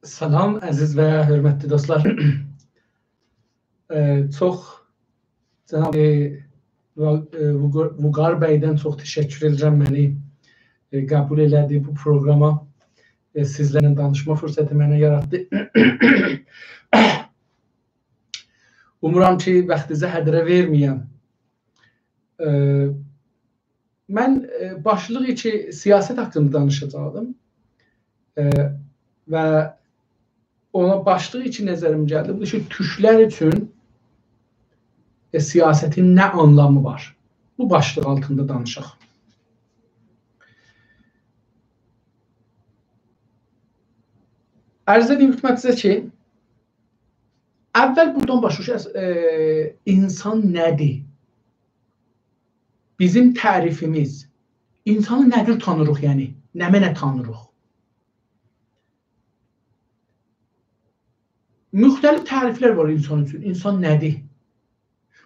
Salam, əziz və hörmətli dostlar. Çox cənab Vüqar bəydən çox təşəkkür edirəm məni qəbul elədi bu proqrama. Sizlərlə danışma fürsəti mənə yaratdı. Umuram ki, vaxtınızı hədrə verməyəm. Mən başlıq ki, siyasət haqqında danışacaqdım. Və ona başlığı için nəzərim gəldi. Bu ki, türklər üçün siyasətin nə anlamı var? Bu başlıq altında danışaq. Ərz edeyim hikmətinizə ki, əvvəl buradan başlayacağız. İnsan nədir? Bizim tərifimiz, insanı nədir tanırıq yəni? Nə mənə tanırıq? Müxtəlif təriflər var insan üçün. İnsan nədir?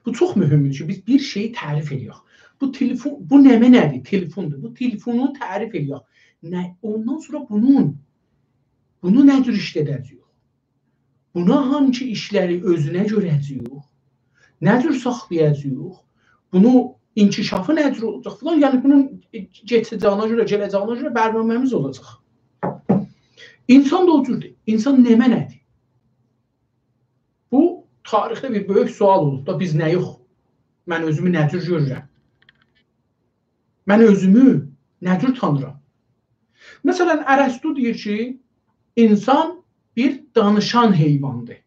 Bu çox mühümdür ki, biz bir şeyi tərif ediyoruz. Bu telefon, bu nəmə nədir? Telefondur. Bu telefonu tərif ediyoruz. Ondan sonra bunu nə cür işlədəcəyik? Buna hangi işləri özünə görəcəyik? Nə cür saxlayacağıq? Bunu inkişafı nə cür olacaq falan? Yəni bunun keçəcəyinə görə, gələcəyinə görə bərnaməmiz olacaq. İnsan da o cürdür. İnsan nəmə nədir? Bu tarixdə bir böyük sual olub da biz nə yox? Mən özümü nə cür görürəm? Mən özümü nə cür tanıram? Məsələn, Ərəstu deyir ki, insan bir danışan heyvandır.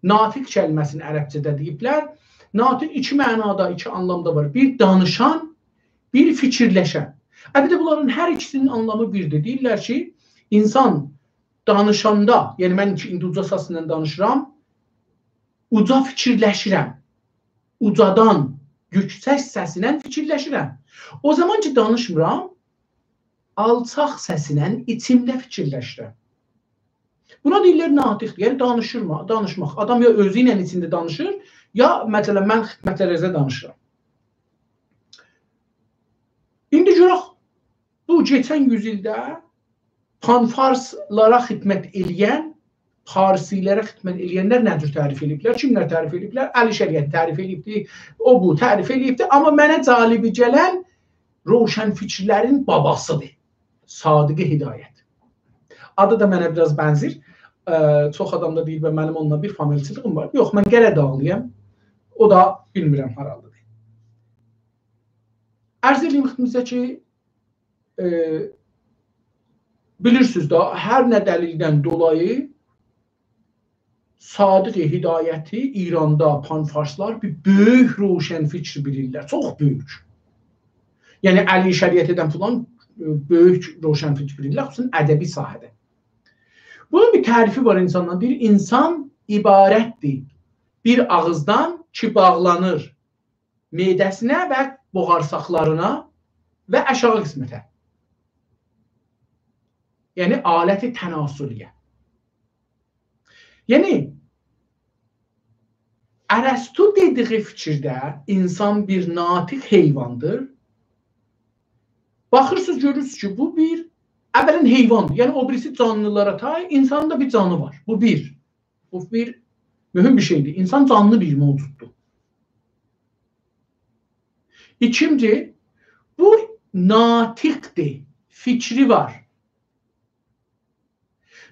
Natiq kəlməsini ərəbcədə deyiblər. Natiq iki mənada, iki anlamda var. Bir danışan, bir fikirləşən. Əlbəttə bunların hər ikisinin anlamı birdir. Deyirlər ki, insan danışanda, yəni mən indi uca səslə danışıram, uca fikirləşirəm. Ucadan, yüksək səsinlə fikirləşirəm. O zaman ki, danışmıram, alçaq səsinlə içimdə fikirləşirəm. Buna deyirlər natiqdir, yəni danışmaq. Adam ya özü ilə içində danışır, ya məsələn, mən xidmətlərinizə danışıram. İndi görək, bu keçən yüzildə panfarslara xidmət eləyən, parsilərə xidmət eləyənlər nə cür tərif ediblər? Kimlər tərif ediblər? Əli Şəriət tərif edibdi, o bu tərif edibdi. Amma mənə calibi gələn roşən fikirlərin babasıdır. Sadiq Hidayət. Adı da mənə biraz bənzir. Çox adam da deyir və mənim onunla bir familçiliğim var. Yox, mən Qərədağlıyam. O da bilmirəm haraldıdır. Ərz edeyim xidmətinizə ki, bilirsiniz də, hər nə dəlildən dolayı Sadiq Hidayəti İranda panfarslar bir böyük roşən fikir bilirlər. Çox böyük. Yəni, Əli Şəriət edən falan böyük roşən fikir bilirlər, xüsusən ədəbi sahədə. Bunun bir tərifi var insandan. Bir insan ibarətdir. Bir ağızdan ki bağlanır mədəsinə və boğarsaqlarına və aşağı qismətə. Yəni, aləti tənasüliyə. Yəni, Ərəstu dediği fikirdə insan bir natiq heyvandır. Baxırsınız, görürsünüz ki, bu bir əvvələn heyvandır. Yəni, o birisi canlılara tay, insanın da bir canı var. Bu bir. Bu bir mühüm bir şeydir. İnsan canlı bir mevcuddur. İkinci, bu natiqdir. Fikri var.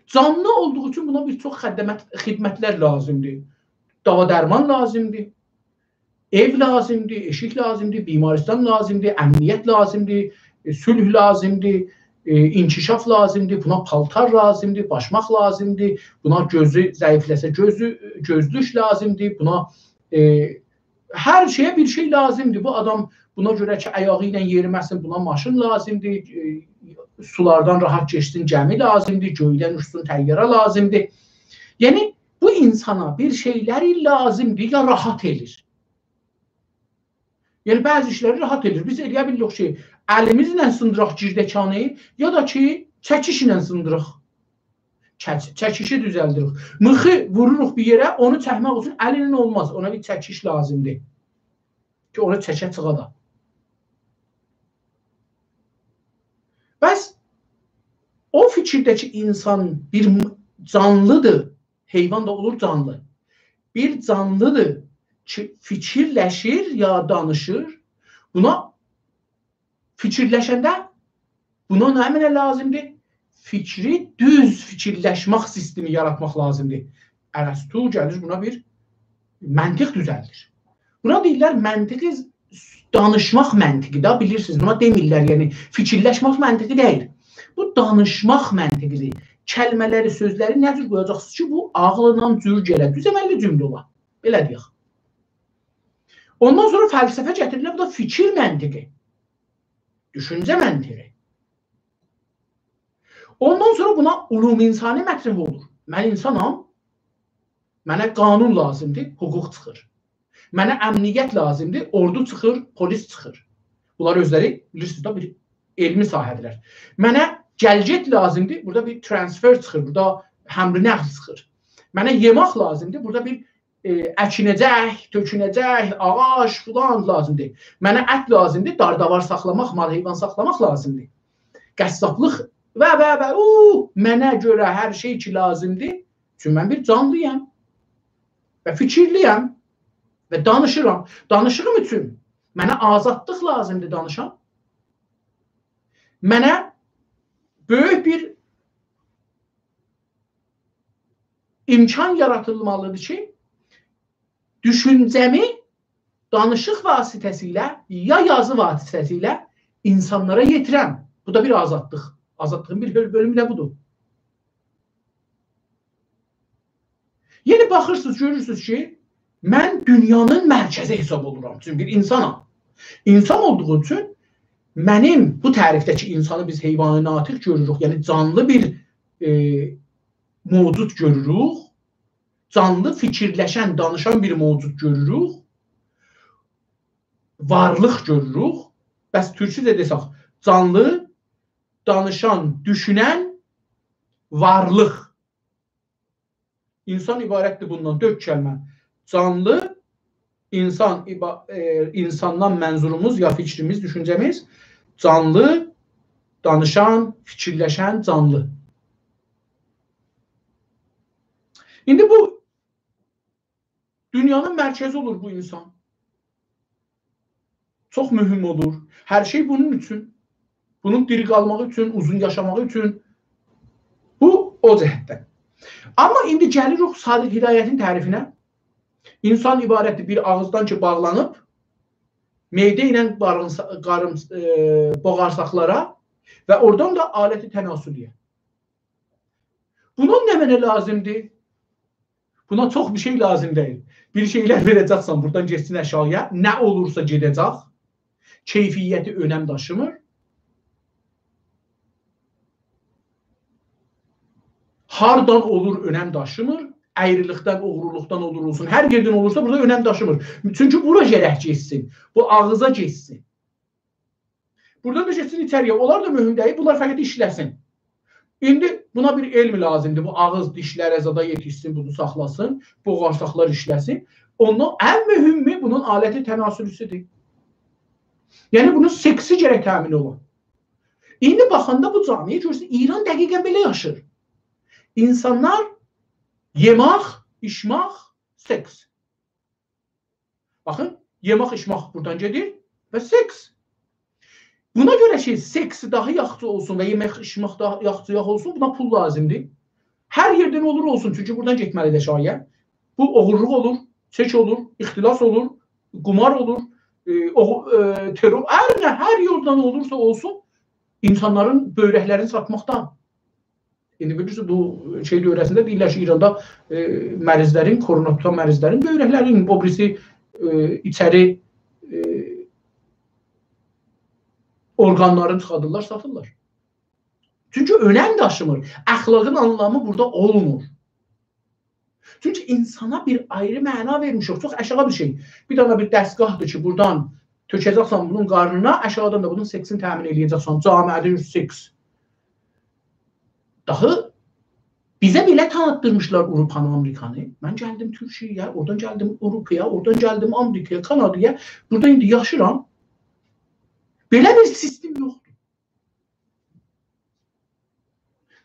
Canlı olduğu üçün buna bir çox xidmətlər lazımdır. Dava-dərman lazımdır, ev lazımdır, eşik lazımdır, bimaristan lazımdır, əmniyyət lazımdır, sülh lazımdır, inkişaf lazımdır, buna paltar lazımdır, başmaq lazımdır, buna gözü zəifləsə gözlük lazımdır, buna hər şeyə bir şey lazımdır. Bu adam buna görə ki, ayağı ilə yeriməsin, buna maşın lazımdır, sulardan rahat geçsin, gəmi lazımdır, göydən uçsun, təyyarə lazımdır. Yəni, bu insana bir şeyləri lazımdır ya rahat edir. Yəni, bəzi işləri rahat edir. Biz eləyə bilirik ki, əlimizlə sındıraq girdəkanı ya da ki, çəkişlə sındıraq. Çəkişi düzəldirik. Mıxı vururuq bir yerə, onu çəkmək üçün əlinin olmaz. Ona bir çəkiş lazımdır. Ki, onu çəkə çığa da. Bəs o o fikirdəki insan bir canlıdır. Heyvan da olur canlı. Bir canlıdır ki fikirləşir ya danışır. Buna fikirləşəndə buna nə mənə lazımdır? Fikri düz fikirləşmək sistemi yaratmaq lazımdır. Ərəstu gəlir buna bir məntiq düzəldir. Buna deyirlər məntiqi danışmaq məntiqi da bilirsiniz. Buna demirlər, yəni fikirləşmək məntiqi deyil. Bu danışmaq məntiqidir. Kəlmələri, sözləri nə cür qoyacaqsınız ki, bu ağlından cür gələ, düzəməlli cümlə ola. Belə deyək. Ondan sonra fəlsəfə gətirilir, bu da fikir məntiqi. Düşüncə məntiqi. Ondan sonra buna uluminsani mətrəf olur. Mən insanam, mənə qanun lazımdır, hüquq çıxır. Mənə əmniyyət lazımdır, ordu çıxır, polis çıxır. Bunlar özləri, bilirsiniz də, bir elmi sahədirlər. Mənə gəlgət lazımdır, burada bir transfer çıxır, burada həmri nəql çıxır. Mənə yemək lazımdır, burada bir əkinəcək, tökünəcək, ağac filan lazımdır. Mənə ət lazımdır, dardavar saxlamaq, mal heyvan saxlamaq lazımdır. Qəssablıq və. Mənə görə hər şey ki lazımdır. Çünki mən bir canlıyam və fikirliyəm və danışıram. Danışığım üçün mənə azadlıq lazımdır danışam. Mənə böyük bir imkan yaratılmalıdır ki, düşüncəmi danışıq vasitəsilə ya yazı vasitəsilə insanlara yetirəm. Bu da bir azadlıq. Azadlığın bir bölümü də budur. Yeni baxırsınız, görürsünüz ki, mən dünyanın mərkəzi hesab oluram. Çünki bir insanam. İnsan olduğu üçün mənim bu tərifdəki insanı biz heyvanı natiq görürük. Yəni canlı bir mövcud görürük. Canlı, fikirləşən, danışan bir mövcud görürük. Varlıq görürük. Bəs türkçə desək, canlı, danışan, düşünən varlıq. İnsan ibarətdir bundan 4 kəlmə. Canlı, insan, insandan mənzurumuz ya fikrimiz, düşüncəmiz, canlı, danışan, fikirləşən, canlı. İndi bu dünyanın mərkəzi olur bu insan. Çox mühüm olur. Hər şey bunun üçün. Bunun diri qalmağı üçün, uzun yaşamağı üçün. Bu o cəhətdən. Amma indi gəlirik Sadiq Hidayətin tərifinə. İnsan ibarətdir bir ağızdan ki bağlanıb, meydə ilə boğarsaqlara və oradan da aləti tənasüliyə. Buna nə mənə lazımdır? Buna çox bir şey lazım deyil. Bir şeylər verəcəksən, buradan geçsin aşağıya. Nə olursa gedəcək. Keyfiyyəti önəm daşımır. Hardan olur önəm daşımır. Əyrilikdən, oğurluqdan olur olsun. Hər yerdən olursa burada önəm daşımır. Çünki bura gərək geçsin. Bu ağıza geçsin. Buradan da geçsin içəriyə. Onlar da mühüm deyil. Bunlar fəqət işləsin. İndi buna bir elm lazımdır. Bu ağız dişlər əzada yetişsin, bunu saxlasın. Boğarsaqlar işləsin. Ondan ən mühümmi bunun aləti tənasülüsüdür. Yəni bunun seksi gərək təmin olun. İndi baxanda bu camiyə görürsən, İran dəqiqən belə yaşır. İnsanlar yemək, içmək, seks. Baxın, yemək, içmək buradan gedir və seks. Buna görə ki, seksi daha yaxşı olsun və yemək, içmək daha yaxşı olsun, buna pul lazımdır. Hər yerdən olur olsun, çünki buradan getməlidir şayə. Bu oğurluq olur, çək olur, ixtilas olur, qumar olur, terör, hər yoldan olursa olsun, insanların böyrəklərini satmaqdan. İndi bilirsiniz, bu şey dövrəsində deyirlər ki, İranda mərizlərin, koronavirus mərizlərin böyrəklərinin, o birisi içəri orqanlarını çıxadırlar, satırlar. Çünki önəm daşımır. Əxlaqın anlamı burada olmur. Çünki insana bir ayrı məna vermişik. Çox aşağı bir şey. Bir dana bir dəstgahdır ki, buradan tökəcəksən bunun qarnına, aşağıdan da bunun seksini təmin edəcəksən. Camiədə seks. Daha bizə belə tanıtdırmışlar Avropanı, Amerikanı. Mən gəldim Türkiyəyə, oradan gəldim Avropaya, oradan gəldim Amerikaya, Kanadaya. Burada indi yaşıram. Belə bir sistem yoxdur.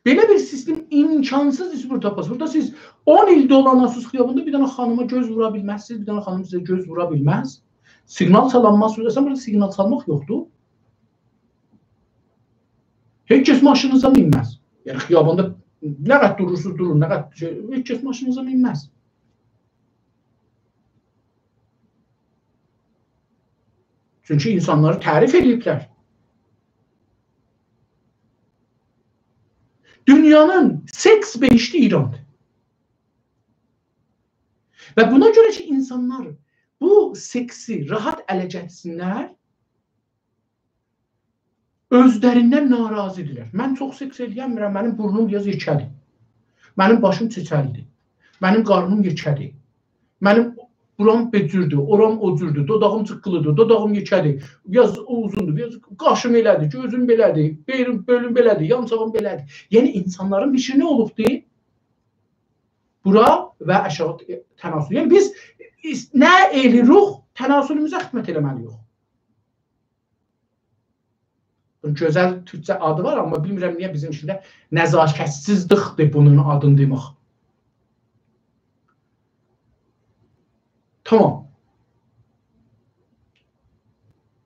Belə bir sistem imkansızdır siz burada tapasınız. Burada siz 10 il dolanasınız xiyabında bir dənə xanıma göz vura bilməzsiniz, bir dənə xanım sizə göz vura bilməz. Siqnal çalınmaz. Burada siqnal çalmaq yoxdur. Heç kəs maşınınıza minməz. Yəni xiyabanda nə qədər durursunuz durun, nə qədər heç kəs maşınınıza minməz. Çünki insanları tərif ediblər. Dünyanın seks beşli İran'dır. Və buna görə ki insanlar bu seksi rahat ələ gətirsinlər, özlərindən narazıdırlar. Mən çox seks eləyəmirəm, mənim burnum biraz yekədir. Mənim başım çiçəlidir. Mənim qarnım yekədir. Mənim buram becürdür, oram ocurdur, dodağım çıqqılıdır, dodağım yekədir, biraz uzundur, biraz qaşım elədir, gözüm belədir, bölüm belədir, yansağım belədir. Yəni insanların bir şey nə olubdur? Bura və aşağı tənasül. Yəni biz nə eləyirik, tənasülümüzə xidmət eləməliyik. Gözəl türkçə adı var, amma bilmirəm niyə bizim içində nəzakətsizlikdir bunun adını demək. Tamam.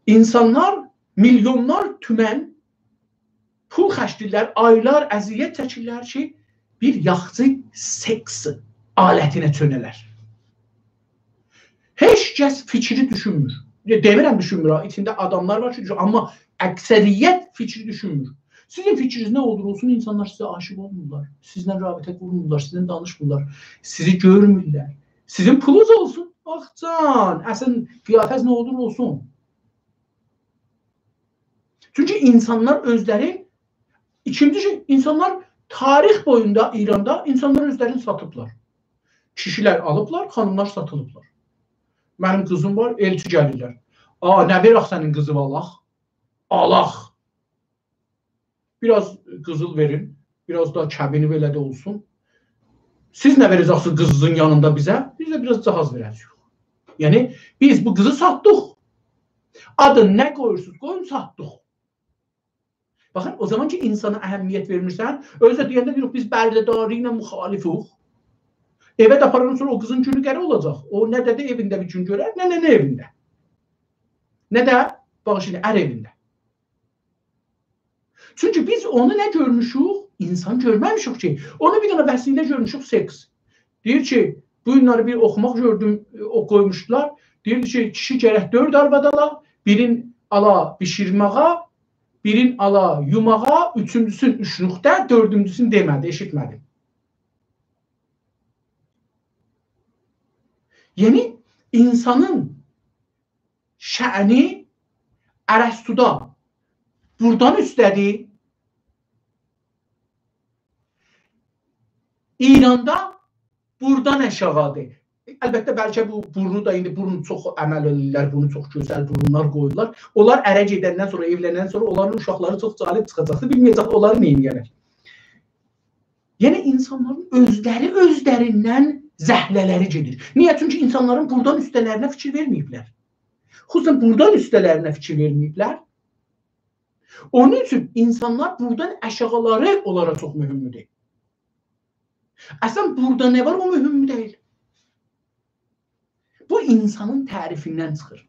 İnsanlar milyonlar tümən pul xərcləyirlər, aylar əziyyət çəkirlər ki, bir yaxşı seks alətinə çönələr. Heç kəs fikri düşünmür. Demirəm düşünmür, içində adamlar var ki, amma əksəriyyət fikri düşünmür. Sizin fikriniz nə olur olsun, insanlar sizə aşıq olmurlar, sizlə rabitə qurmurlar, sizlə danışmırlar, sizi görmürlər. Sizin pulunuz olsun. Bax can, əslin qiyafəz nə olur olsun. Çünki insanlar özləri, ikinci şey, insanlar tarix boyunda İranda insanlar özlərini satıblar. Kişilər alıblar, xanımlar satılıblar. Mənim qızım var, elçi gəlirlər. Nə verək sənin qızı valaq? Alaq. Biraz qızıl verin, biraz da kəbini belə də olsun. Siz nə verəcəksiniz qızın yanında bizə? Biz də biraz cihaz verəcəyik. Yəni, biz bu qızı satdıq. Adını nə qoyursunuz? Qoyun, satdıq. Baxın, o zaman ki, insana əhəmiyyət vermirsən, özlə deyəndə deyirik, biz bərdədarı ilə müxalifik. Evə də aparandan sonra o qızın günü qəri olacaq. O nə də evində bir gün görər, nə evində. Nə də, baxın, şimdi, ər evində. Çünki biz onu nə görmüşük? İnsan görməmişik ki. Onu bir dənə vəsində görmüşük seks. Deyir ki, bu günləri bir oxumaq gördüm, o qoymuşdular. Deyirdi ki, kişi gərək 4 arvadala, birin ala bişirməğa, birin ala yumağa, üçüncüsün üçlükdə, dördüncüsün demədi, eşitmədi. Yəni, insanın şəni Ərəstuda buradan üstədir, İranda buradan aşağıdır. Əlbəttə, bəlkə bu burnu da indi burnu çox əməl edirlər, bunu çox gözəl burunlar qoyurlar. Onlar ərə gedəndən sonra, evlənəndən sonra onların uşaqları çox cəlib çıxacaqsa, bilməyəcək onları neyin gəlir. Yəni, insanların özlərindən zəhlələri gedir. Niyə? Çünki insanların buradan üstələrinə fikir verməyiblər. Xüsusən buradan üstələrinə fikir verməyiblər. Onun üçün insanlar buradan aşağıları onlara çox mühümdür. Əslən, burada nə var, o mühüm deyil. Bu insanın tərifindən çıxır.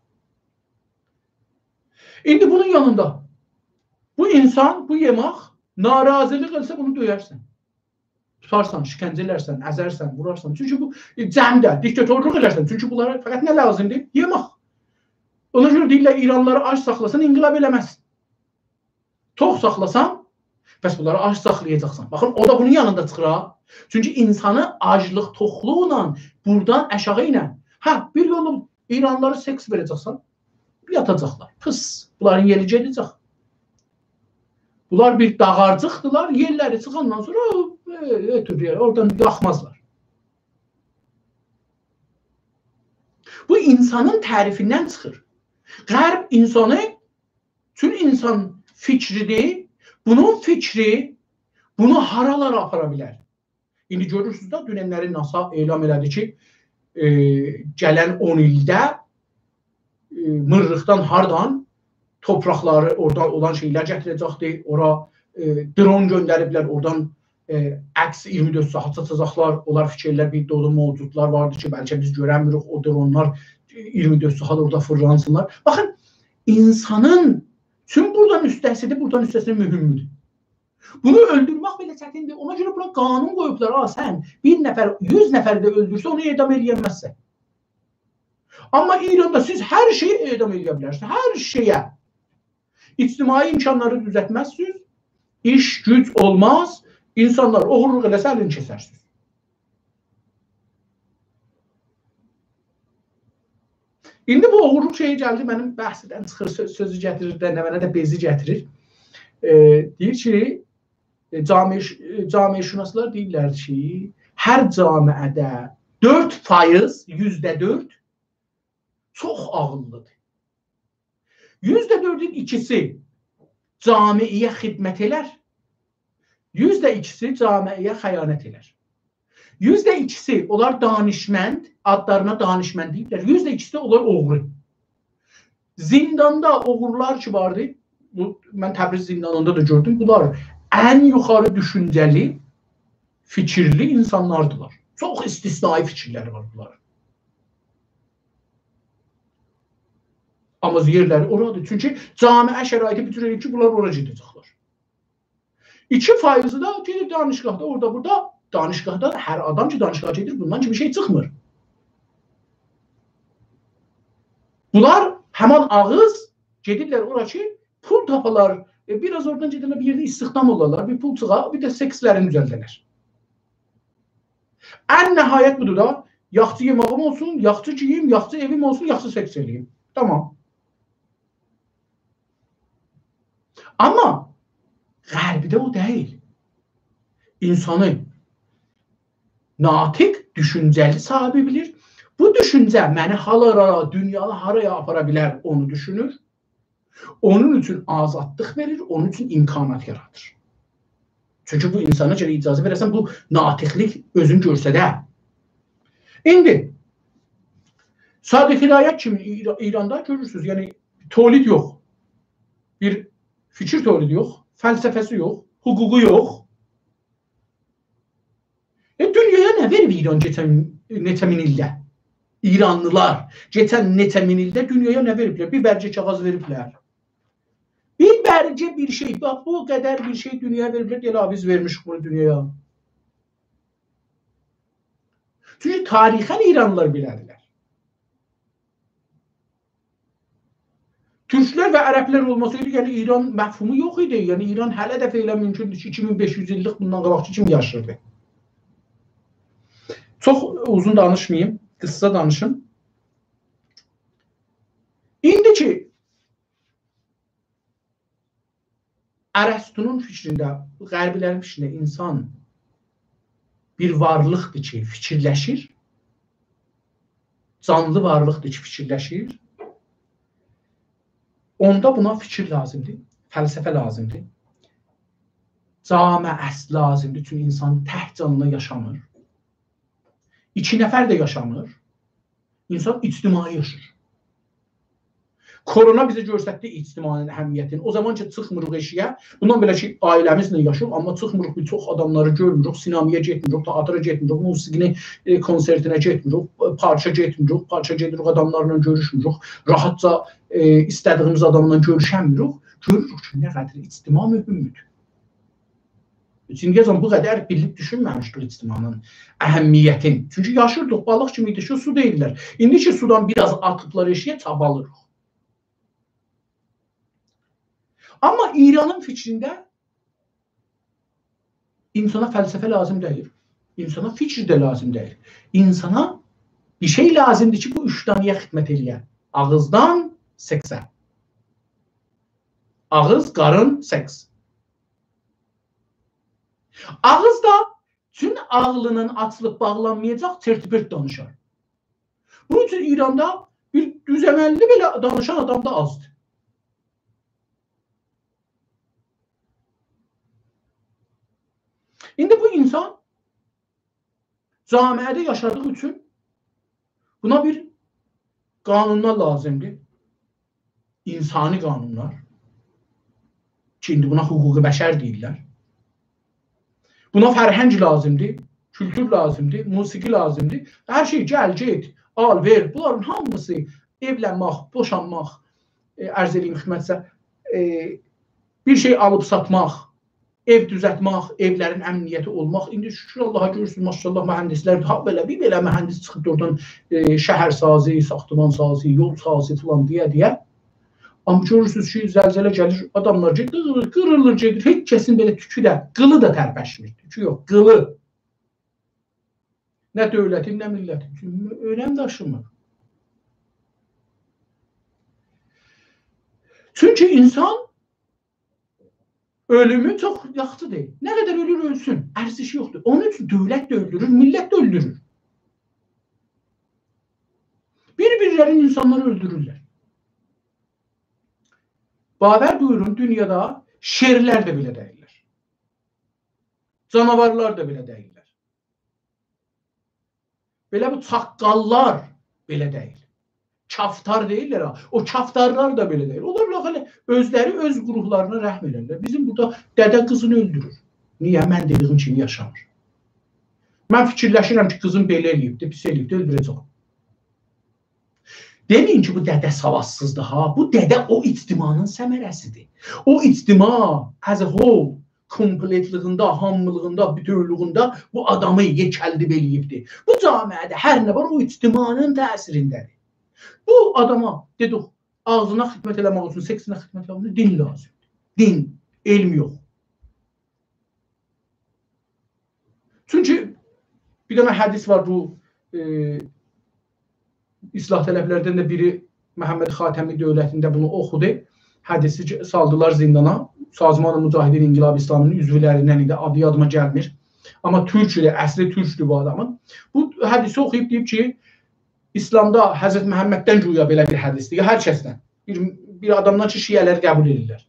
İndi bunun yanında bu insan, bu yemək narazılıq etsə bunu döyərsən. Tutarsan, şikəncələrsən, əzərsən, vurarsan. Çünki bu cəmdə, diktatorluq elərsən. Çünki bunlara fəqət nə lazımdır? Yemək. Ona görə deyirlər, İranlıları aç saxlasan, inqilab eləməzsin. Tox saxlasan, bəs bunları aç saxlayacaqsan. Baxın, o da bunun yanında çıxır. Çünki insanı aclıq, toxluqla, buradan aşağı ilə, bir yolu İranlıları seks verəcəksən, yatacaqlar. Pıs, bunların yeri gedəcək. Bunlar bir dağarcıqdılar, yerləri çıxandan sonra oradan yaxmazlar. Bu insanın tərifindən çıxır. Qərb insanı, tüm insan fikridir, bunun fikri bunu haralara apara bilər. İndi görürsünüz da, dünənləri NASA elan elədi ki, gələn 10 ildə Mırrıqdan hardan topraqları, oradan olan şeylər gətirəcəkdir. Ora dron göndəriblər, oradan əks 24 saat satacaqlar, onlar fikirlər, bir dolu mövcudlar vardır ki, bəlkə biz görəmirik, o dronlar 24 saat orada fırlansınlar. Baxın, insanın tüm buradan üstəsidir, buradan üstəsində mühümdür. Bunu öldürmək belə çətindir. Ona görə buna qanun qoyublar. Sən bir nəfər, 100 nəfər də öldürsə, onu edam eləyəməzsən. Amma İranda siz hər şeyi edam eləyə bilərsiniz. Hər şeyə. İctimai imkanları düzəltməzsiniz. İş, güc olmaz. İnsanlar oğurluq eləsə əlini kəsərsiniz. İndi bu oğurluq şeyi gəldi, mənim bəhsdən çıxır, sözü gətirir, mənə də bezi gətirir. Deyir ki, camiəşünaslar deyirlər ki, hər camiədə 4%, %4 çox ağıllıdır. %4'ün ikisi camiyə xidmət elər, %2'si camiyə xəyanət elər. %2'si onlar danışmənd, adlarına danışmənd deyirlər, %2'si de onlar oğru. Zindanda oğurlar ki vardı, mən Təbriz zindanında da gördüm, bunlar ən yuxarı düşüncəli, fikirli insanlardılar. Çox istisnai fikirləri var bunlar. Amma yerləri oradır. Çünki camiə şəraiti bitirir ki, bunlar ora gedəcəklər. 2% da gedir danışqahda, orada burada danışqahda hər adam ki danışqaha gedir, bundan ki bir şey çıxmır. Bunlar həman ağız gedirlər ora ki, pul tapalar, biraz oradan gedirlər, bir yerdə istihdam olarlar, bir pul çığa, bir də sekslərini düzəldərlər. Ən nəhayət budur da, yaxçı yemağım olsun, yaxçı giyim, yaxçı evim olsun, yaxçı seks eləyim. Tamam. Amma qərbidə o deyil. İnsanı natiq, düşüncəli sahibi bilir. Bu düşüncə məni halara, dünyada haraya apara bilər onu düşünür. Onun üçün azadlıq verir, onun üçün imkanat yaradır. Çünki bu insana görə icazə verəsən, bu natiqlik özünü görsədə. İndi Sadiq Hidayət kimi İranda görürsünüz, yəni tolid yox. Bir fikir tolidi yox, fəlsəfəsi yox, hüququ yox. Dünyaya nə verib İran keçən neçə min ildə? İranlılar geçen neçə min ildə dünyaya nə veriblər? Bir bərcə kağız veriblər. Bir bərcə bir şey, bax bu qədər bir şey dünyaya veriblər, gələ biz vermişik bunu dünyaya. Çünki tarixən İranlılar bilədilər. Türklər və ərəblər olmasaydı, yəni İran məfhumu yox idi. Yəni İran hələ də feylən mümkündür ki, 2500 illik bundan qabaqçı kimi yaşırdı. Çox uzun danışmayayım, qısa danışım. İndi ki, Ərəstunun fikrində, qərbilərin fikrində insan bir varlıqdır ki, fikirləşir. Canlı varlıqdır ki, fikirləşir. Onda buna fikir lazımdır, fəlsəfə lazımdır. Camiəs lazımdır, çünki insan tək canlı yaşamır. 2 nəfər də yaşamır. İnsan ictimai yaşır. Korona bizə göstərdi ictimainin əhəmiyyətini. O zaman ki, çıxmırıq eşiyə. Bundan belə ki, ailəmizlə yaşayıq, amma çıxmırıq, bir çox adamları görmürük, sinamaya getmirik, teatra getmirik, musiqini konsertinə getmirik, parça getmirik, parça gedirik, adamlarla görüşmürük, rahatca istədiyimiz adamla görüşəmirik. Görürük ki, nə qədər ictima mühümdür. Çingizhan bu qədər bilib düşünməmişdir ictimanın əhəmiyyətini. Çünki yaşırdıq, balıq kimi idi, su deyirlər. İndi ki, sudan biraz atıblar eşiyə, çabalırıq. Amma İranın fikrində insana fəlsəfə lazım deyil. İnsana fikir də lazım deyil. İnsana bir şey lazımdır ki, bu 3 danıya xidmət eləyər. Ağızdan seksə. Ağız, qarın, seks. Ağız da tüm ağlının açılıb bağlanmayacaq, tertipert danışar. Bunun üçün İranda bir düzəməlli belə danışan adam da azdır. İndi bu insan camiədə yaşadığı üçün buna bir qanunlar lazımdır. İnsani qanunlar. Ki, indi buna hüquqi bəşər deyirlər. Buna fərhəng lazımdır, kültür lazımdır, musiqi lazımdır. Hər şey gəl, get, al, ver. Bunların hamısı evlənmək, boşanmaq, ərz edeyim xidmətsə, bir şey alıb satmaq, ev düzəltmək, evlərin əmniyyəti olmaq. İndi şükür Allaha görürsünüz, maşallah mühəndislər, belə mühəndis çıxıb oradan şəhər sazı, saxtaman sazı, yol sazı filan deyə. Amma görürsünüz ki, zəlzələ gəlir, adamlar qırılır, gedir. Heç kəsin belə tükü də, qılı da tərpəşmir. Tükü yox, qılı. Nə dövlətin, nə millətin. Önəm daşımır. Çünki insan ölümü çox yaxşı deyil. Nə qədər ölür ölsün, ərzişi yoxdur. Onun üçün dövlət də öldürür, millət də öldürür. Bir-birlərin insanları öldürürlər. Babər buyurun, dünyada şerlər də belə deyirlər. Canavarlar da belə deyirlər. Belə bu çaqqallar belə deyil. Kaftar deyirlər ha. O kaftarlar da belə deyil. Onlar özləri öz qruhlarına rəhm edirlər. Bizim burada dədə qızını öldürür. Niyə? Mən dediyim kimi yaşamır. Mən fikirləşirəm ki, qızım belə eləyibdir, pis eləyibdir, öldürəcəm. Deməyin ki, bu dədə savadsızdır ha. Bu dədə o ictimanın səmərəsidir. O ictima as a whole, kompletlığında, hamılığında, bütövlüğündə bu adamı yekəldib eləyibdir. Bu camiədə hər nə var o ictimanın təsirindədir. Bu adama dedik, ağzına xidmət eləmək olsun, seksinə xidmət eləmək olsun, din lazımdır. Din, elm yox. Çünki bir dənə hədis var bu İslah tələblərdən də biri Məhəmməd Xatəmi dövlətində bunu oxudu. Hədisi saldılar zindana. Sazman-ı Mücahidin İnqilab İslamının üzvlərindən idi. Adı yadıma gəlmir. Amma türk ilə, əsli türkdür bu adamın. Bu hədisi oxuyub deyib ki, İslamda Həzrət Məhəmməddən güya belə bir hədisdir. Hər kəsdən. Bir adamdan ki, şiyələr qəbul edirlər.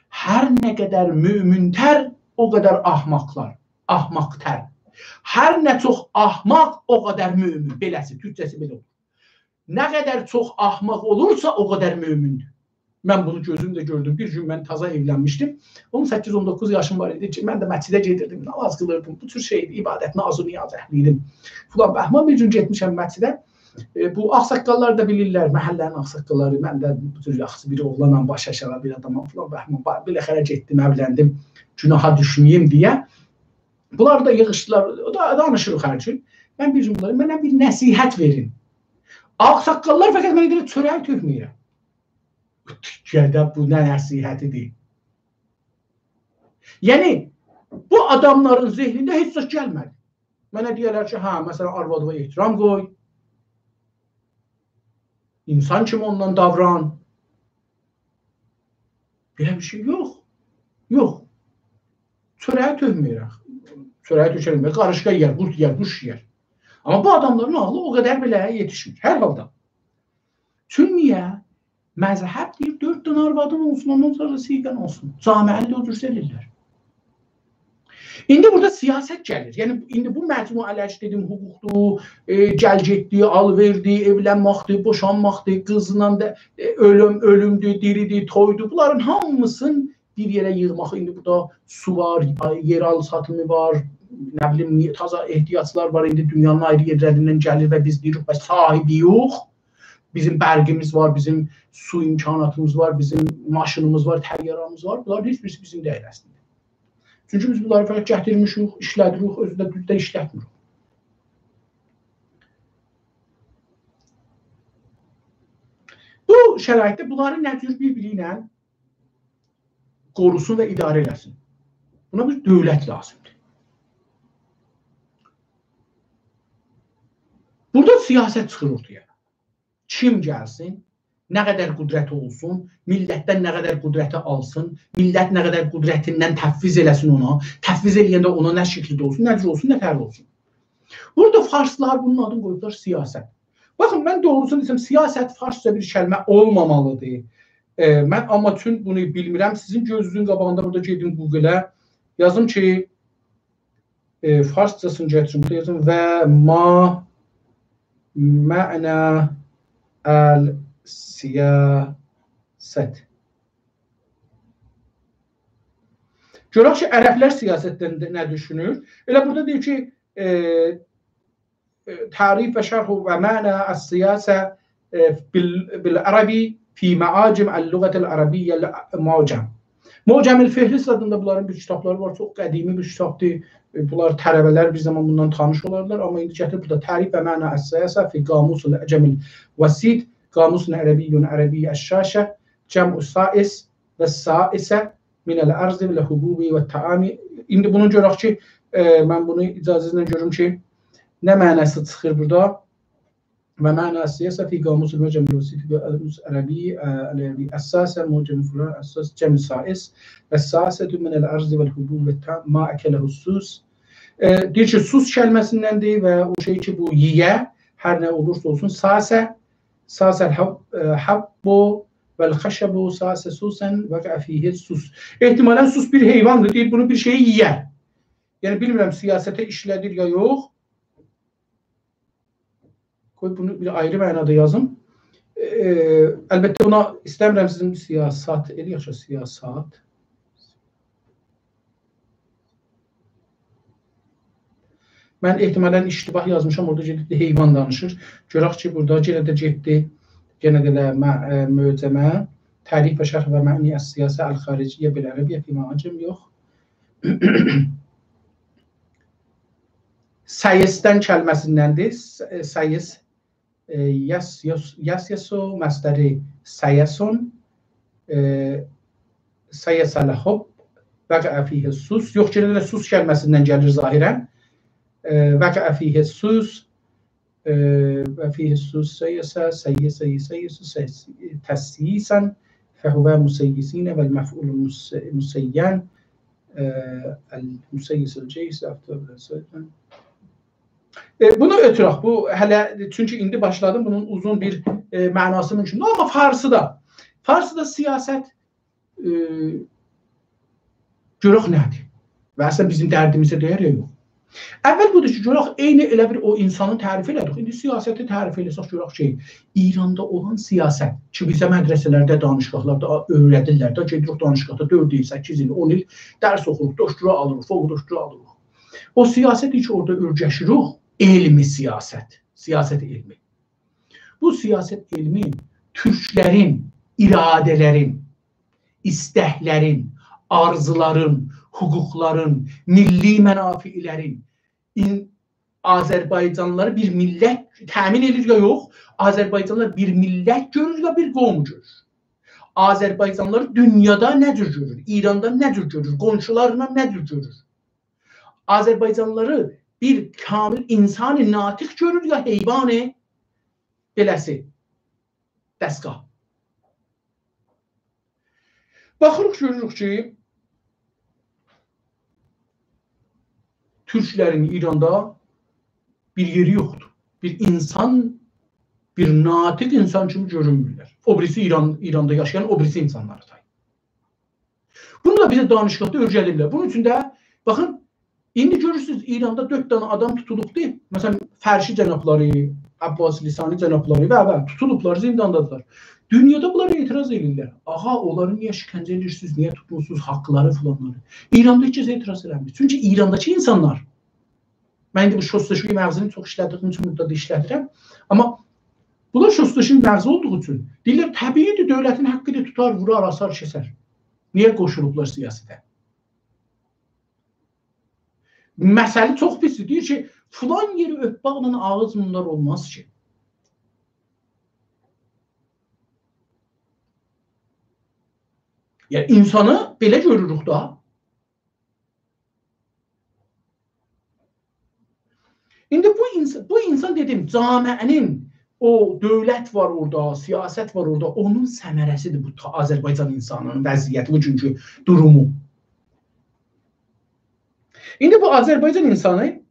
Hər nə qədər müminlər, o qədər ahmaqlar. Ahmaqtər. Hər nə çox ahmaq, o qədər mümin. Beləsi, türkçəsi belə olur. Nə qədər çox ahmaq olursa, o qədər mümindir. Mən bunu gözümdə gördüm. Bir gün mən taza evlənmişdim. 18-19 yaşım var idi ki, mən də məscidə gedirdim, namaz qılırdım. Bu tür şeydi, ibadət, nazı, niyaz əhliydim. Fulan bəhman bir gün getmişəm məscidə. Bu ağsaqqallar da bilirlər, məhəllənin ağsaqqalları. Mən də bu tür yaxşı bir oğlanla baş aşağı bir adamam. Fulan bəhman, biləxərə getdim, evləndim, günaha düşməyim deyə. Bunlar da yığışdılar, danışırıq hər gün. Mən bir gün bunlara, mənə bir nəsihət verin. Ağsaqqallar fəqət mənə deyir, çörək tökməyirəm. Türkiyədə bu nə nəsihətidir? Yəni, bu adamların zehnində heç söz gəlmədi. Mənə deyərlər ki, hə, məsələn, arvadıma ehtiram qoy, insan kimi ondan davran. Belə bir şey yox. Yox. Çörək tökməyirəm. Çörək tökəlməyir, qarışqa yer, qurt yer, quş yer. Amma bu adamların ağlı o qədər belə yetişmir. Hər halda. Çünki niyə? Məzhəb deyir, 4 dənə arvadın olsun, ondan sonra siğən olsun. Camiəni də öldürsəlirlər. İndi burada siyasət gəlir. Yəni, indi bu məcmuələr, dedim, hüquqdur, gəlgetdir, alverdir, evlənməkdir, boşanmaqdır, qızla da ölümdür, diridir, toydur. Bunların hamısını bir yerə yığmaq. İndi burada su var, yer al satımı var, nə bilim, taza ehtiyaclar var. İndi dünyanın ayrı yerlərindən gəlir və biz deyirik, sahibi yox. Bizim bərqimiz var, bizim su imkanatımız var, bizim maşınımız var, təyyaramız var. Bunlar heç birisi bizim deyil əslində. Çünki biz bunları fəqət gətirmişik, işlədirik, özü də düzdə işlətmirik. Bu şəraitdə bunları nə cür bir-biri ilə qorusun və idarə eləsin. Buna bir dövlət lazımdır. Burada siyasət çıxır ortaya. Kim gəlsin, nə qədər qüdrəti olsun, millətdən nə qədər qüdrəti alsın, millət nə qədər qüdrətindən təfviz eləsin ona, təfviz eləyəndə ona nə şəkildə olsun, nə cür olsun, nə tərli olsun. Burada farslar bunun adını qoyublar siyasət. Baxın, mən doğrusunu desəm, siyasət farsça bir kəlmə olmamalıdır. Mən amma tüm bunu bilmirəm. Sizin gözünüzün qabağında burada gedim Google-ə. Yazım ki, farsçasını gətirim. Burada yazım və ma mə'nə el-siyasət. Görək ki, ərəblər siyasətdən nə düşünür? Elə burada deyir ki, tarif və şərh və məna əs-siyasə bil-ərəbi fi məacim əl-lüğətil ərəbiyyə mucam. Mucam-ül Fihris adında bunların bir kitabları var. Çox qədimi bir kitabdır. Bunlar tələbələr bir zaman bundan tanış olarlar. Amma indi gətirib burada tarif və məna əs-siyasə fi qamusul əcəmil vəsid, qamusun ərəbiyyun ərəbiyyə əş-şaşə, cəm'u sais və saisə minəl ərzi və hububi və taami. İndi bunu görək ki, mən bunu icazənizlə görürüm ki, nə mənası çıxır burada? Və mənası siyasa fi qamusul məcəmil vəsid və ərəbiyyə əs-sasə mucam fulan əsas cəm'u sais və saisətü minəl ərzi və hububi və taami ma əkələhu sus. Deyir ki, sus kəlməsindəndir və o şey ki, bu yiyə, hər nə olursa olsun, sasəl habbu vəl-xəşəbu sasə susən və qəfiyyə sus. Ehtimalən sus bir heyvandır, deyir, bunu bir şeyi yiyər. Yəni, bilmirəm, siyasətə işlədir ya yox. Qoy bunu bir ayrı mənada yazım. Əlbəttə, buna istəmirəm sizin siyasat, yaxşı, siyasat. Mən ehtimalən iştibah yazmışam, orada gedib heyvan danışır. Görək ki, burada yenə də getdi, yenə də möcəmə, tərif və şərh və məni əs-siyasə əl-xariciyyə bil-ərəbiyyə fi məacim yox. Sayisdən kəlməsindəndir. Sayis, yasyasu, məsdəri sayasun, sayəsəl-hub, vəqə fiyyə sus. Yox, yenə də sus kəlməsindən gəlir zahirən. وقع فيه السوس وفيه السوس سيس تسييسا فهو مسيسين والمفعول مسيان المسيس الجيس bunu ötürək. Bu hələ çünki indi başladım, bunun uzun bir mənası mümkündür. Amma Farsıda siyasət görək nədir? Və əslən bizim dərdimizə deyər ya yox. Əvvəl budur ki, görək, eyni elə bir o insanı tərif elədik. İndi siyasəti tərif eləsək, görək ki, İranda olan siyasət ki, bizə mədrəsələrdə, danışqaqlarda öyrədirlər də, gedirik danışqaqda 4 il, 8 il, 10 il dərs oxuruq, doktora alırıq, fol doktora alırıq. O siyasət ki, orada örgəşirik, elmi siyasət, siyasət elmi. Bu siyasət elmi türklərin, iradələrin, istəklərin, arzuların, hüquqların, milli mənafilərin, Azərbaycanlıları bir millət təmin edir ya yox, Azərbaycanlılar bir millət görür ya bir qovm görür. Azərbaycanlıları dünyada nə cür görür, İranda nə cür görür, qonşularına nə cür görür. Azərbaycanlıları bir kamil insan-ı natiq görür ya heyvan-ı beləsi, dəstgah. Baxırıq, görürük ki, Türklərin İranda bir yeri yoxdur. Bir insan, bir natiq insan kimi görünmürlər. O birisi İranda yaşayan o birisi insanları sayır. Bunu da bizə danışıqda öyrədirlər. Bunun üçün də, baxın, indi görürsünüz İranda 4 dənə adam tutulubdur. Məsələn, Fərşi cənabları, Abbas Lisani cənabları və tutulublar, zindandadılar. Dünyada bunlara etiraz edirlər. Aha, onları niyə şikəncə edirsiniz, niyə tutmursunuz, haqqları filanları. İranda heç kəs etiraz eləmir. Çünki İrandakı insanlar, mən indi bu şoslaşıqlı məğzini çox işlədiyim üçün burada da işlədirəm. Amma bunlar şoslaşıqlı məğzi olduğu üçün deyirlər, təbiidir, dövlətin haqqını tutar, vurar, asar, kəsər. Niyə qoşulublar siyasətə? Məsələ çox pisdir. Deyir ki, filan yeri öpbaqla ağız bunlar olmaz ki. Yəni, insanı belə görürük da. İndi bu insan dedim, camiənin o dövlət var orada, siyasət var orada, onun səmərəsidir bu Azərbaycan insanının vəziyyəti, bugünkü durumu. İndi bu Azərbaycan insanı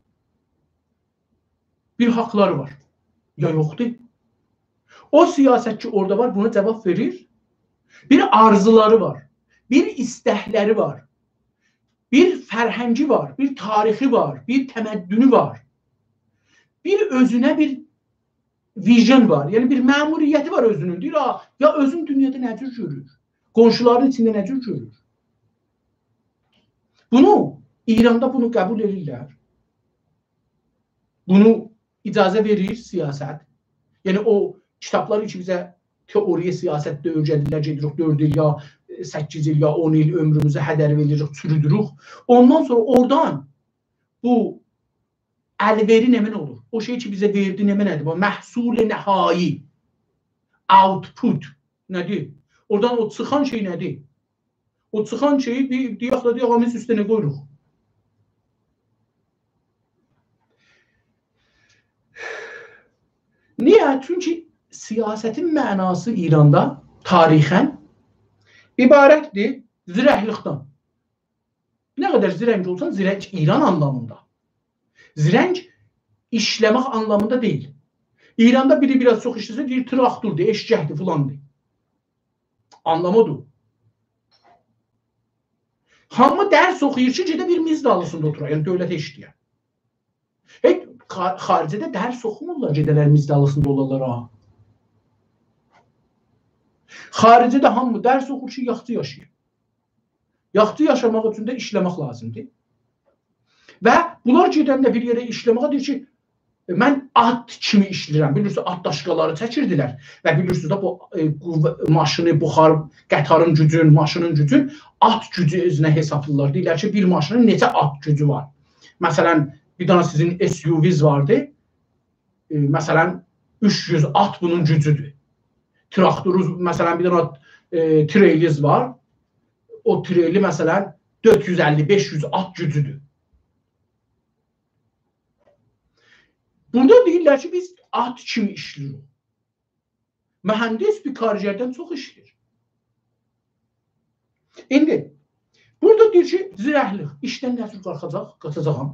bir haqları var, ya yoxdur. O siyasətçi orada var, buna cavab verir. Bir arzuları var, bir istəkləri var, bir fərhəngi var, bir tarixi var, bir təməddünü var. Bir özünə bir vision var, yəni bir məmuriyyəti var özünün. Deyir, ya özün dünyada nə cür görür? Qonşuların içində nə cür görür? Bunu İranda bunu qəbul edirlər. Bunu icazə verir siyasət. Yəni o kitablar ki bizə teoriya siyasətdə öyrədirlər, gedirik 4 il ya 8 il ya 10 il ömrümüzü hədər veririk, çürüdürük. Ondan sonra oradan bu əlveri nəmin olur. O şey ki bizə verdi nəmin nədir? Məhsul nəhai. Output nədir? Oradan o çıxan şey nədir? O çıxan şeyi deyək da deyək, biz üstünə qoyuruq. Niyə? Çünki siyasətin mənası İranda tarixən ibarətdir zirəklikdən. Nə qədər zirəng olsan, zirəng İran anlamında. Zirəng işləmək anlamında deyil. İranda biri biraz çox işləsə, deyir traktordur, eşgəhdir, filandır. Anlamı odur. Hamı dərs oxuyur ki, gedə bir miz dalısında oturur, yəni dövlətə işləyər. Xaricədə dərs oxumurlar, gedələr miz dalısında olarlar. Xaricədə hamı dərs oxur ki, yaxçı yaşayır. Yaxçı yaşamaq üçün də işləmək lazımdır. Və bunlar gedəndə bir yerə işləməyə deyir ki, mən at kimi işləyirəm. Bilirsiniz, at daşqaları çəkirdilər. Və bilirsiniz də bu maşını, buxar, qətarın gücün, maşının gücün at gücü özünə hesablayırlar. Deyirlər ki, bir maşının neçə at gücü var. Məsələn, bir dana sizin SUV-niz vardı. Məsələn, 300 at bunun gücüdür. Traktorunuz, məsələn, bir dana treyliz var. O treyli, məsələn, 450-500 at gücüdür. Burada deyirlər ki, biz at kimi işləyirik. Mühəndis bir kariyerdən çox işləyir. İndi, burada deyir ki, zirəhlik, işdən nə tür qaçacağam,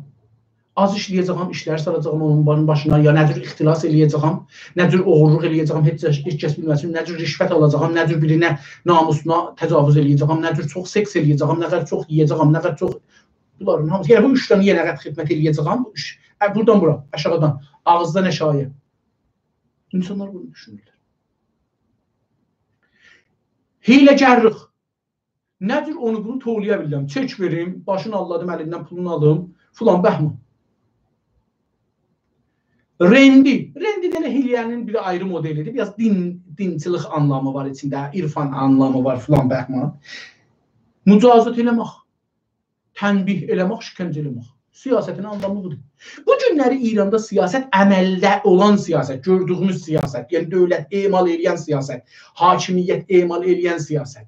az işləyəcəyəm, işləri saracağım onun başına, ya nə cür ixtilas eləyəcəyəm, nə cür oğurluq eləyəcəyəm, heç kəs bilməsin, nə cür rişvət alacağım, nə cür birinə namusuna təcavüz eləyəcəyəm, nə cür çox seks eləyəcəyəm, nə qədər çox yiyəcəyəm, nə qədər çox... Bunların hamısı, yəni bu 3 dənə yenə qədər xidmət eləyəcəyəm, buradan bura, aşağıdan, ağızdan əşaya. İnsanlar bunu düşünürlər. Hiləgərlik. Nədir onu bunu toğlaya bilirəm? Çək verim, başını alladım, əlindən pulunu alım, filan bəhmə. Rendi. Rendi də hilənin bir ayrı modelidir. Biraz dincilik anlamı var içində, irfan anlamı var, filan bəhmə. Mücazat eləmək, tənbih eləmək, şikəncə eləmək. Siyasətin anlamı budur. Bu günləri İranda siyasət əməldə olan siyasət, gördüyümüz siyasət, yəni dövlət emal eləyən siyasət, hakimiyyət emal eləyən siyasət,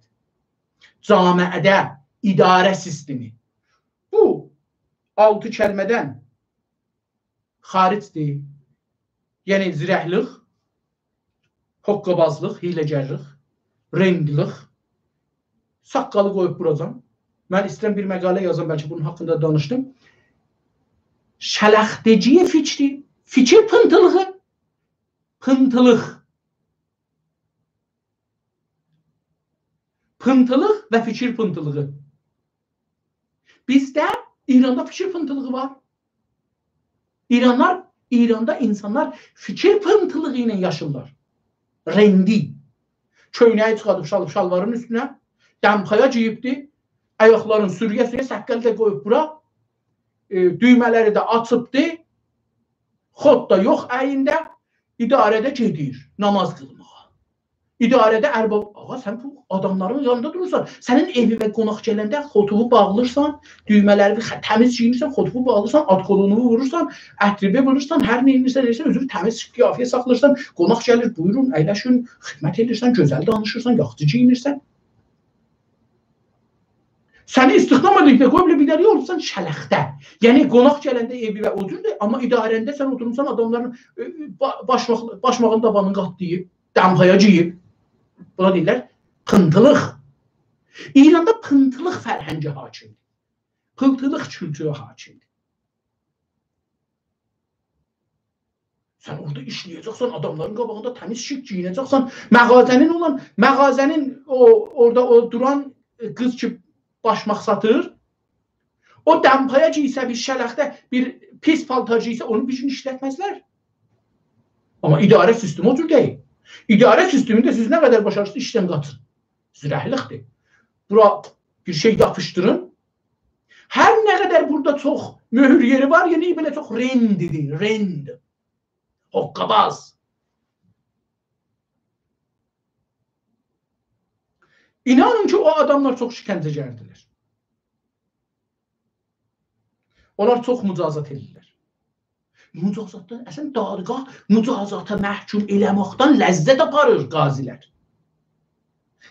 camiədə idarə sistemi. Bu 6 kəlmədən xaricdir. Yəni zirəhlik, hoqqabazlıq, hiləgərlik, rendilik, saqqalı qoyub buracam. Mən istəyirəm bir məqalə yazam, bəlkə bunun haqqında danışdım. Şələxteciyə fikri, fikir pıntılığı, pıntılıq. Pıntılıq və fikir pıntılığı. Bizdə İranda fikir pıntılığı var. İranda insanlar fikir pıntılığı ilə yaşırlar. Rendi. Köynəyi çıxadıb şalvarın üstünə, dəmpaya giyibdi, ayaqların sürüyə-sürüyə səqqəli də qoyub bura, düymələri də açıbdı, xod da yox əyində, idarədə gedir namaz qılmağa. İdarədə ərbab, ağa sən bu adamların yanında durursan, sənin evi və qonaq gələndə xotuvu bağlırsan, düymələri təmiz giyinirsən, xotuvu bağlırsan, ad kolunu vurursan, ətribə vurursan, hər nə inirsən, özünü təmiz qiyafiyə saxlayırsan, qonaq gəlir, buyurun, əyləşin, xidmət edirsən, gözəl danışırsan, yaxşı giyinirsən. Səni istihdam edikdə qoy bir dərə olursan şələxtə. Yəni qonaq gələndə evi və o cürdür, amma idarəndə sən oturmuşsan adamların başmağın tabanını qatlayıb, dəmpaya giyib. Buna deyirlər pıntılıq. İranda pıntılıq fərhəngi hakimdir. Pıntılıq kültürü hakimdir. Sən orada işləyəcəksən, adamların qabağında təmiz şik giyinəcəksən, məğazənin orada o duran qız ki başmaq satır, o dəmpaya giysə, bir şələxtə, bir pis paltar giysə, onu bir gün işlətməzlər. Amma idarə sistemi o cür deyil. İdarə sistemində siz nə qədər başarısınız, işdən qaçın. Zirəhlikdir. Bura bir şey yapışdırın, Hər nə qədər burada çox möhür yeri var, yəni belə çox rendidir, rend. Hoqqabaz. İnanın ki, o adamlar çox şikəncəgərdirlər. Onlar çox mücazat edirlər. Mücazatdan, əslən dadqa mücazata məhkum eləməkdən ləzzət aparır qazilər.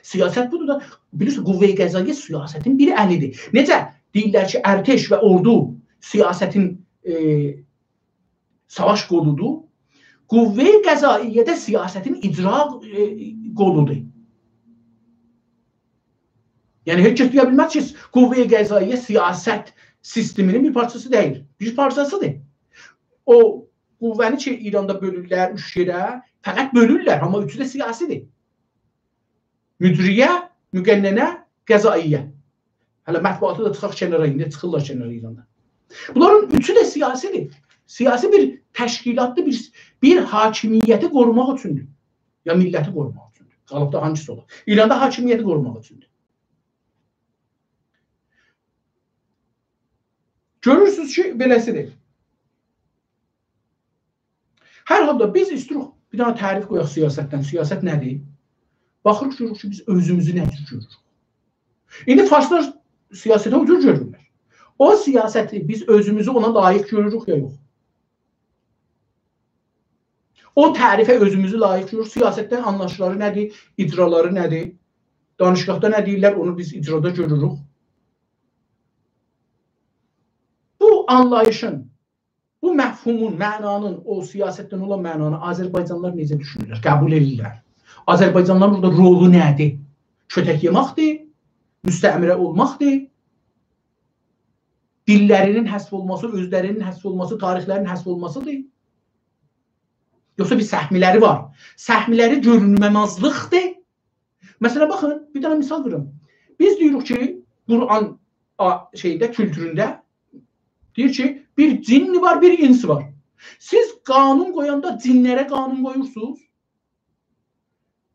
Siyasət budur da, bilirsiniz, qüvvə-i qəzayyə siyasətin bir əlidir. Necə? Deyirlər ki, ərteş və ordu siyasətin savaş qoludur. Qüvvə-i qəzaiyyədə siyasətin icra qoludur. Yəni, heç kəs deyə bilməz ki, qüvvə-i qəzaiyyə siyasət sisteminin bir parçası deyil. Bir parçasıdır. O qüvvəni ki, İranda bölürlər, 3 yerə, fəqət bölürlər, amma üçü də siyasidir. Müdriyə, müqənnənə, qəzaiyyə. Hələ mətbuatı da çıxaq kənara, indi çıxırlar kənara İranda. Bunların üçü də siyasidir. Siyasi bir təşkilatdır, bir hakimiyyəti qorumaq üçündür. Ya milləti qorumaq üçündür. Qalıbda hangisi olur? İranda hakimiyyəti qorumaq üçündür. Görürsünüz ki, beləsidir. Hər halda biz istirik bir dənə tərif qoyaq siyasətdən. Siyasət nədir? Baxırıq, görürük ki, biz özümüzü nədir görürük. İndi farslar siyasətə ucur görürlər. O siyasəti biz özümüzü ona layiq görürük ya yox. O tərifə özümüzü layiq görürük. Siyasətdən anlayışları nədir? İcraları nədir? Danışıqda nə deyirlər? Onu biz icrada görürük. Bu anlayışın, bu məfhumun, mənanın, o siyasətdən olan mənanı Azərbaycanlılar necə düşünürlər, qəbul edirlər? Azərbaycanlıların burada rolu nədir? Kötək yeməkdir, müstəmirə olmaqdır, dillərinin həsb olması, özlərinin həsb olması, tarixlərinin həsb olmasıdır. Yoxsa bir səhmiləri var. Səhmiləri görünməmazlıqdır. Məsələn, baxın, bir dənə misal verim. Biz deyirik ki, Quran kültüründə deyir ki, bir cinni var, bir insi var. Siz qanun qoyanda cinlərə qanun qoyursunuz.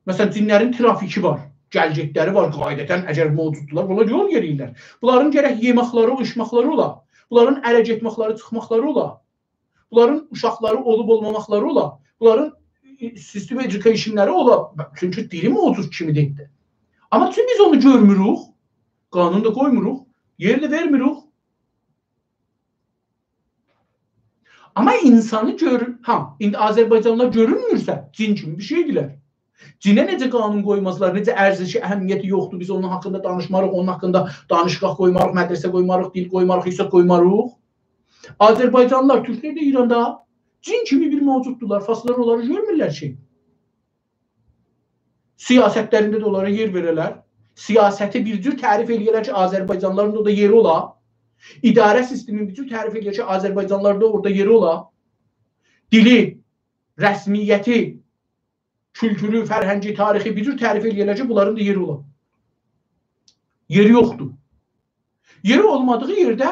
Məsələn, cinlərin trafiki var, gəlcəkləri var, qaydətən əgər mövcuddular, bunlar yol yeriyirlər. Bunların gərək yeməkləri, uçmaqları ola. Bunların ərə getməkləri, çıxmaqları ola. Bunların uşaqları olub-olmamaqları ola. Bunların system educationləri ola. Çünki diri mövcud kimidir. Amma çünki biz onu görmürük, qanun da qoymuruq, yer də vermirik. Amma insanı görür. İndi Azərbaycanlılar görünmürsə, cin kimi bir şeydirlər. Cinə necə qanun qoymazlar, necə ərzişi, əhəmiyyəti yoxdur, biz onun haqqında danışmarıq, onun haqqında danışqaq qoymarıq, mədrəsə qoymarıq, dil qoymarıq, hissət qoymarıq. Azərbaycanlılar, Türklər də İranda cin kimi bir mövcuddurlar, farslar onları görmürlər ki. Siyasətlərində də onlara yer verələr. Siyasəti bir cür tərif eləyərlər ki, Azərbaycanlıların da yeri ola. İdarə sistemin bir cür tərif eləyər ki, Azərbaycanlılarda orada yeri ola. Dili, rəsmiyyəti, kültürü, fərhəngi, tarixi bir cür tərif eləyərlər ki, bunların da yeri ola. Yeri yoxdur. Yeri olmadığı yerdə,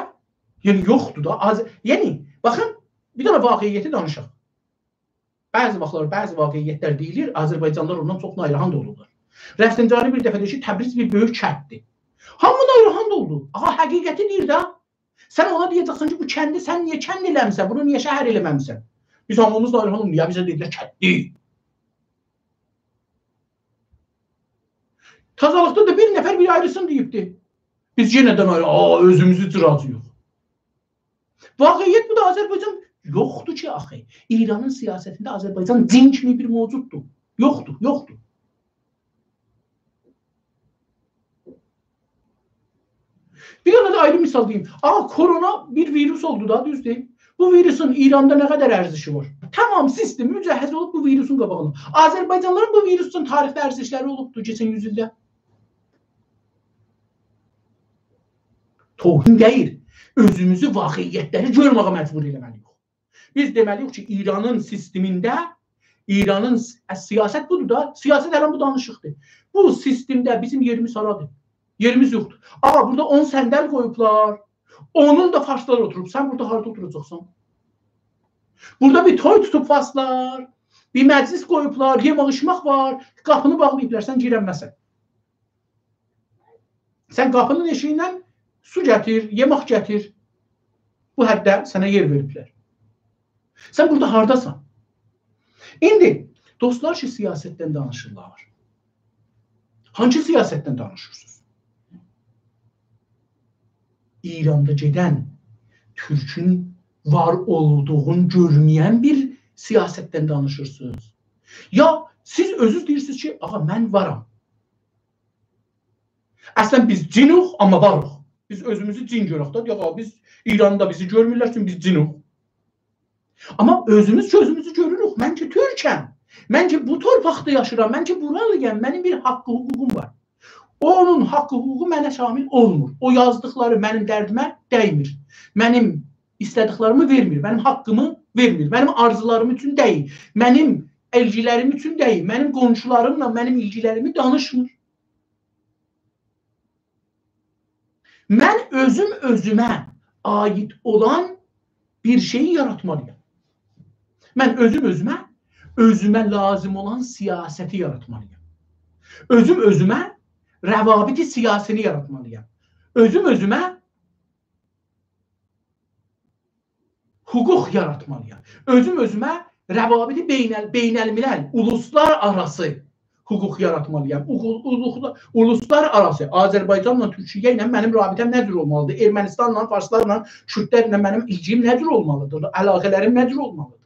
yəni yoxdur da. Yəni, baxın, bir dənə vaqiyyəti danışaq. Bəzi vaxtlar, bəzi vaqiyyətlər deyilir, Azərbaycanlılar ondan çox nayrahan da olurlar. Rəfsəncani bir dəfə deyir ki, Təbriz bir böyük kətdir. Hamı nayrahan da oldu. Ağa, həqiqəti deyir də. Sən ona deyəcəksən ki, bu kəndi sən niyə kənd eləmişsən, bunu niyə şəhər eləməmişsən? Biz hamımız nayrahan olmuyor, bizə deyirlər kətdi. Tazalıqda da bir nəfər bir ayrısını deyibdi. Biz yenədən ayrı, özümüzü cıracıyıq. Vaqiyyət bu da Azərbaycan yoxdur ki, axı. İranın siyasətində Azərbaycan cin kimi bir mövcuddur. Yoxdur, yoxdur. Bir dənə də ayrı misal deyim. Korona bir virus oldu da, düz deyim. Bu virusun İranda nə qədər ərzişi var? Tamam sistem mücəhəz olub bu virusun qabağında. Azərbaycanlıların bu virusun tarixdə ərzişləri olubdur keçən yüzildə. Tohin deyil. Özümüzü vaqiyyətləri görməyə məcbur eləməliyik. Biz deməliyik ki, İranın sistemində, İranın siyasət budur da, siyasət hələ bu danışıqdır. Bu sistemdə bizim yerimiz haradır? Yerimiz yoxdur. Burada 10 səndəl qoyublar. Onun da farslar oturub. Sən burada harada oturacaqsan? Burada bir toy tutub farslar. Bir məclis qoyublar. Yemək içmək var. Qapını bağlayıblar. Sən girənməsən. Sən qapının eşiyindən Su gətir, yemək gətir. Bu həddə sənə yer veriblər. Sən burada hardasan? İndi dostlar ki, siyasətdən danışırlar. Hangi siyasətdən danışırsınız? İranda gedən Türkün var olduğunu görməyən bir siyasətdən danışırsınız. Ya siz özünüz deyirsiniz ki, ağa mən varam. Əslən biz cinuq, amma varıq. Biz özümüzü cin görək də. Yox, biz İranda bizi görmürlər üçün biz cinuq. Amma özümüz gözümüzü görürük. Mən ki Türkəm. Mən ki bu torpaqda yaşıram. Mən ki buralıyam. Mənim bir haqqı, hüququm var. Onun haqqı, hüququ mənə şamil olmur. O yazdıqları mənim dərdimə dəymir. Mənim istədiklərimi vermir. Mənim haqqımı vermir. Mənim arzularım üçün deyil. Mənim ilgilərim üçün deyil. Mənim qonşularımla mənim ilgilərimi danışmır. Mən özümə ait olan bir şeyi yaratmalıyam. Mən özümə lazım olan siyasəti yaratmalıyam. Özümə rəvabiti siyasini yaratmalıyam. Özümə hüquq yaratmalıyam. Özümə rəvabiti beynəlmiləl, uluslar arası hüquq yaratmalıyam. Uluslar arası Azərbaycanla Türkiyə ilə mənim rabitəm nədir olmalıdır? Ermənistanla, Farslarla, Kürdlərlə mənim ilgim nədir olmalıdır? Əlaqələrim nədir olmalıdır?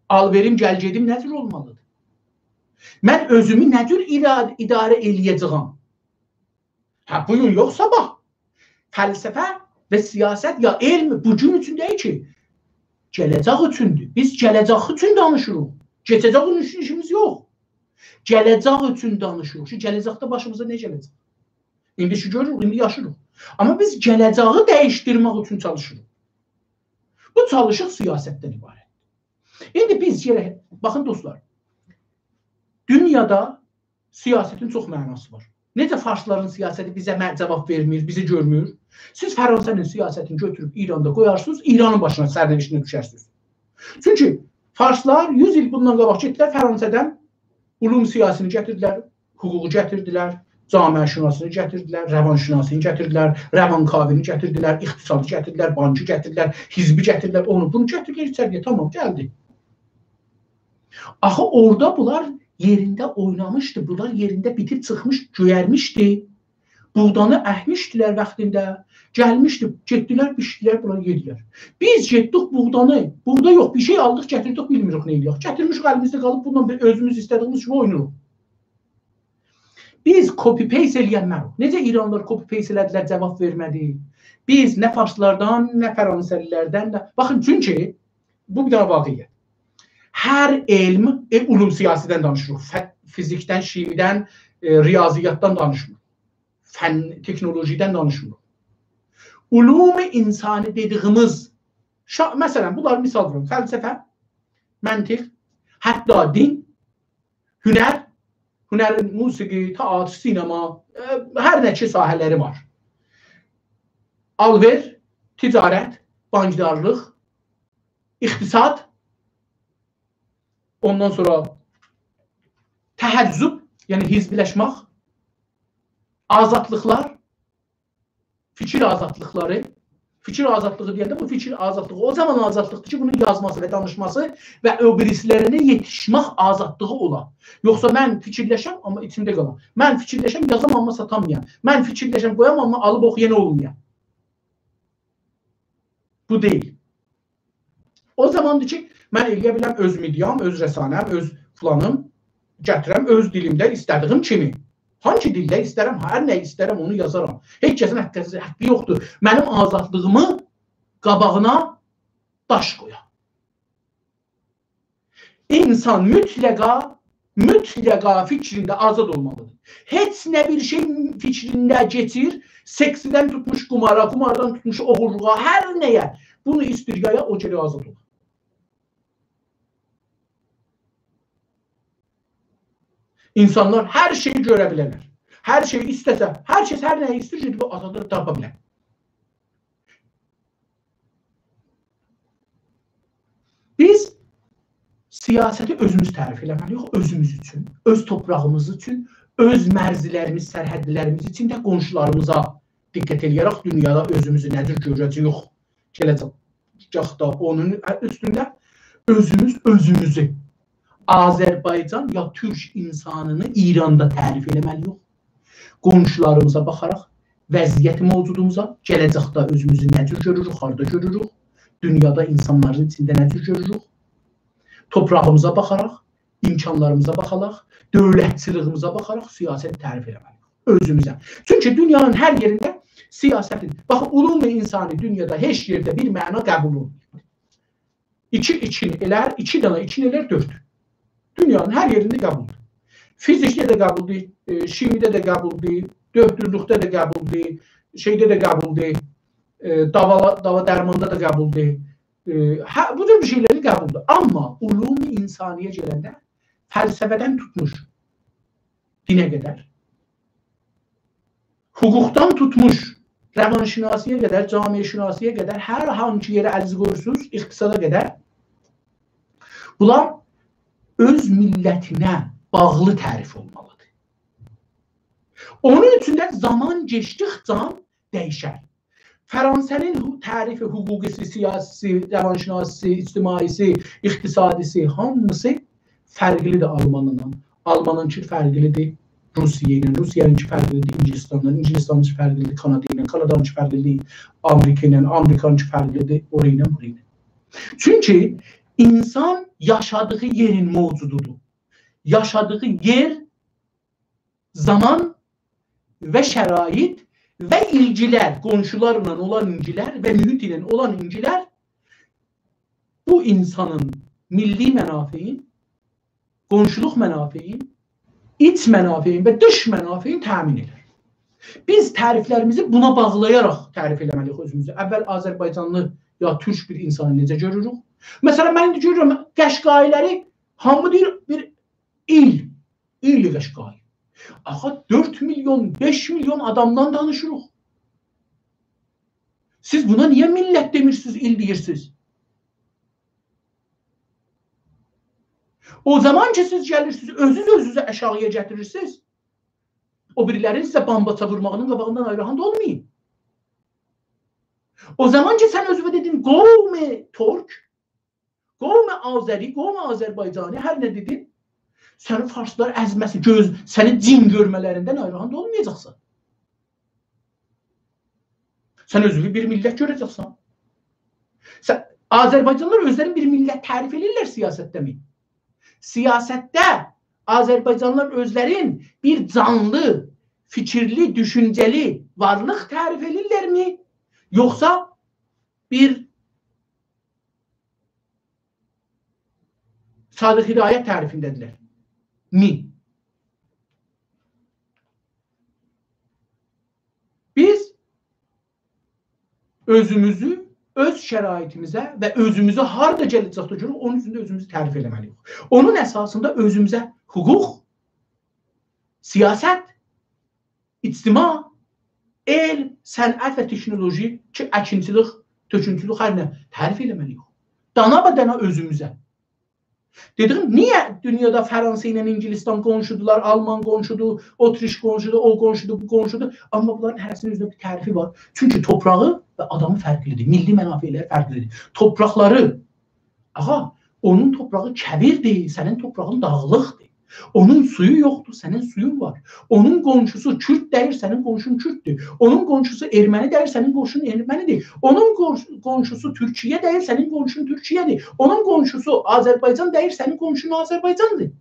Alverim, gəlgedim nədir olmalıdır? Mən özümü nədir idarə eləyəcəyəm? Bugün yox, sabah. Fəlsəfə və siyasət ya elm bugün üçün deyil ki, gələcək üçündür. Biz gələcək üçün danışırıq. Keçəcək üçün işimiz yox. Gələcək üçün danışırıq ki, gələcəkdə başımıza nə gələcək? İndi ki görürük, indi yaşırıq. Amma biz gələcəyi dəyişdirmək üçün çalışırıq. Bu çalışıq siyasətdən ibarət. İndi biz yerə, baxın dostlar, dünyada siyasətin çox mənası var. Necə farsların siyasəti bizə cavab vermir, bizi görmür? Siz Fransa'nın siyasətini götürüb İranda qoyarsınız, İranın başına sərnişinə düşərsiniz. Çünki farslar 100 il bundan qabaq getdilər Fransa'dan ulum siyasını gətirdilər, hüququ gətirdilər, camiəşünasını gətirdilər, rəvanşünasını gətirdilər, rəvankavini gətirdilər, iqtisadı gətirdilər, bankı gətirdilər, hizbi gətirdilər, onu bunu gətirdilər, içəriyə tamam gəldi. Axı orada bunlar yerində oynamışdı, bunlar yerində bitib çıxmış, göyərmişdi, buğdanı əhmişdilər vaxtında, gəlmişdi, getdilər, bişdilər, bunlar yedilər. Biz getdik buğdanı, buğda yox, bir şey aldıq, gətirdik, bilmirik nə eləyək. Gətirmişik əlimizdə qalıb, bundan özümüz istədiyimiz kimi oynuruq. Biz copy-paste eləyənmərik. Necə İranlılar copy-paste elədilər, cavab vermədi. Biz nə farslardan, nə fransəlilərdən də... Baxın, çünki bu bir dənə vaqiyyət. Hər elm, ulum siyasidən danışırıq. Fizikdən, şiidən, riyaziyyatdan danışmır. Fən, teknolojidən danışmır. Ulum insanı dediyimiz, məsələn, bunlar misal verir. Fəlsəfə, məntiq, hətta din, hünərin musiqi, teatr, sinema, hər nəçə sahələri var. Alver, ticarət, bankdarlıq, iqtisad, ondan sonra təhəzzüb, yəni hizbiləşmək, azadlıqlar, fikir azadlıqları, fikir azadlığı deyəndə bu fikir azadlığı o zaman azadlıqdır ki, bunun yazması və danışması və öbürüslərinə yetişmək azadlığı ola. Yoxsa mən fikirləşəm, amma içimdə qalam. Mən fikirləşəm, yazam, amma satamayam. Mən fikirləşəm, qoyam, amma alıb oxuyan olmayam. Bu deyil. O zamandır ki, mən eləyə biləm öz mediam, öz rəsanəm, öz filanım, gətirəm öz dilimdə istədiyim kimi. Hangi dildə istərəm, hər nə istərəm onu yazaram. Heç kəsin haqqı yoxdur. Mənim azadlığımı qabağına daş qoyam. İnsan mütləqa fikrində azad olmalıdır. Heç nə bir şey fikrində geçir, seksidən tutmuş qumara, qumardan tutmuş oğurluğa, hər nəyə bunu istirgaya o kere azad olur. İnsanlar hər şeyi görə bilərlər. Hər şeyi istəsə, hər kəs hər nəyi istəyir ki, bu azadlığı tapa bilər. Biz siyasəti özümüz tərif eləməliyik, özümüz üçün, öz torpağımız üçün, öz mərzilərimiz, sərhədlərimiz üçün də qonşularımıza diqqət edərək dünyada özümüzü nədir görəcəyik. Gələcəkdə onun üstündə özümüz özümüzü Azərbaycan ya Türk insanını İranda tərif eləməliyik. Qonşularımıza baxaraq vəziyyət mövcudumuza, gələcəkdə özümüzü necə görürük, harda görürük, dünyada insanların içində necə görürük, toprağımıza baxaraq, imkanlarımıza baxaraq, dövlətçiliyimize baxaraq siyasət tərif eləməliyik özümüzə. Çünki dünyanın hər yerində siyasətin, baxın, ulum-i insani dünyada heç yerdə bir məna qəbul olunur. İki elər, iki dana için elər, 4. Dünyanın hər yerində qəbuldur. Fizikdə də qəbuldur, şimidə də qəbuldur, dördürlükdə də qəbuldur, şeydə də qəbuldur, dava dərmanda da qəbuldur. Bu cür bir şeyləri qəbuldur. Amma ulum-i insaniyə gələndə fəlsəfədən tutmuş dinə qədər, hüquqdan tutmuş rəvanşinasiyə qədər, camiyyəşinasiyə qədər, hər hangi yerə əliz qoyursunuz, iqtisada qədər, bunlar öz millətinə bağlı tərif olmalıdır. Onun üçün də zaman geçdikcə dəyişər. Fransa'nın tərifi, hüquqisi, siyasisi, rəvanşinasisi, ictimaisi, iqtisadisi hamısı fərqlidir Almanından. Almanınki fərqlidir Rusiya ilə, Rusiyanınki fərqlidir İngilistandan, İngilistanınki fərqlidir Kanada ilə, Kanadanınki fərqlidir Amerika ilə, Amerikanınki fərqlidir oraya ilə, buraya ilə. Çünki insan yaşadığı yerin mövcududur. Yaşadığı yer, zaman və şərait və ilgilər, qonşularla olan ilgilər və mühit ilə olan ilgilər bu insanın milli mənafeyin, qonşuluq mənafeyin, iç mənafeyin və dış mənafeyin təmin edir. Biz təriflərimizi buna bağlayaraq tərif eləməliyik özümüzü. Əvvəl Azərbaycanlı ya Türk bir insanı necə görürük? Məsələn, mən görürüm, Qəşqailəri hamı deyir bir il Qəşqai. Ağa 4 milyon, 5 milyon adamdan danışırıq. Siz buna niye millət demirsiniz, il deyirsiniz? O zaman ki siz gəlirsiniz, özünüzü aşağıya gətirirsiniz. O birilərin sizə bambaça vurmağının qabağından ayrıhan da olmayın. O zaman ki sen özünü dedin, qovme Türk, qovme Azeri, qovme Azərbaycani, hər nə dedin? Səni farslar əzməsi, səni cin görmələrindən ayrılan da olmayacaqsan. Sən özünü bir millət görəcəksən. Azərbaycanlılar özlərini bir millət tərif edirlər siyasətdə mi? Siyasətdə Azərbaycanlılar özlərin bir canlı, fikirli, düşüncəli varlıq tərif edirlər mi? Yoxsa bir Sadıq Hidayət tərifindədirlər mi? Biz özümüzü, öz şəraitimizə və özümüzü harda gələcəkdə görürük, onun üzrində özümüzü tərif eləməliyik. Onun əsasında özümüzə hüquq, siyasət, ictima, elm, sənət və texnoloji ki, əkinçilik, töküntülük hər nə tərif eləməliyik. Dana və dana özümüzə. Dedim, niye dünyada Fransa ile İngilizistan qonşudular, Alman qonşudur, Otriş qonşudur, o qonşudur, bu qonşudur. Amma bunların hərəsinin üzrində bir tərifi var. Çünki toprağı və adamı fərqlidir, milli mənafeləri fərqlidir. Topraqları, onun toprağı kəbir deyil, sənin toprağın dağlıqdır. Onun suyu yoxdur, sənin suyun var. Onun qonşusu Kürt deyir, sənin qonşun Kürtdür. Onun qonşusu erməni deyir, sənin qonşun ermənidir. Onun qonşusu Türkiyə deyir, sənin qonşun Türkiyədir. Onun qonşusu Azərbaycan deyir, sənin qonşun Azərbaycandır.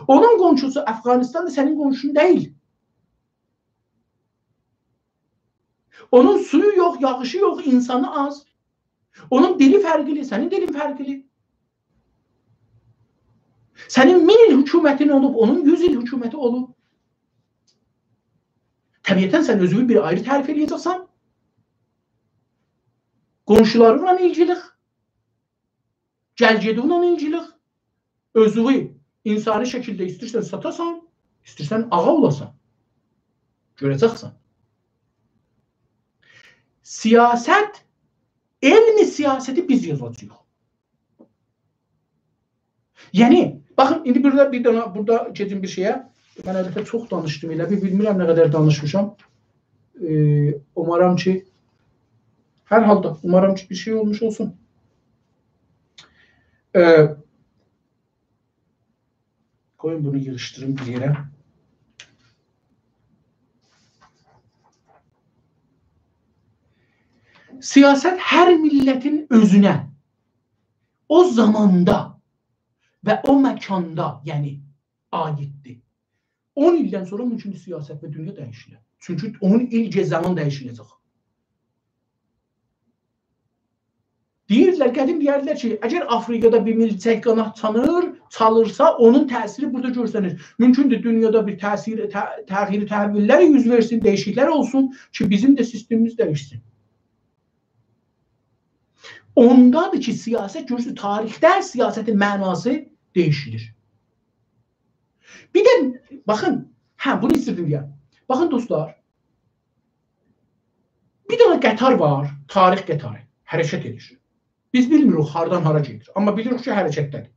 Onun qonşusu Əfqanistandır, sənin qonşun deyil. Onun suyu yox, yağışı yox, insanı az. Onun dili fərqli, sənin dilin fərqli. Sənin 1000 il hükümətin olub, onun 100 il hüküməti olub. Təbiətən sən özünü bir ayrı tərif edəcəksən. Qonşularınla ilgilik, gəlgedinlə ilgilik, özünü insani şəkildə istəyirsən satasan, istəyirsən ağa olasan. Görəcəksən. Siyasət, elmi siyasəti biz yazacağıq. Yəni, baxın, indi burada keçin bir şeyə. Mən əlbəttə çox danışdım elə, bilmirəm nə qədər danışmışam. umaram ki her halda umaram ki bir şey olmuş olsun. Koyun bunu yığıştırın bir yere. Siyaset her milletin özüne o zamanda ve o mekanda yani aittir. 10 ildən sonra mümkün siyaset ve dünya değişir. Çünkü 10 il zaman değişilecek. Deyirlər, qədim deyirlər ki, əgər Afrikada bir milçək qanat çalırsa, onun təsiri burada görsənir. Mümkündür dünyada bir təxiri təhvillər yüz versin, değişikliklər olsun ki, bizim de sistemimiz değişsin. Ondadır ki, siyaset görürsün, tarixdə siyasetin mənası değişilir. Bir de bakın, bunu istedim ya. Bakın dostlar, bir tane Qatar var, tarix Qatarı, hərəkət edir. Biz bilmirik hardan hara gedir, amma bilirik ki, hərəkətdədir.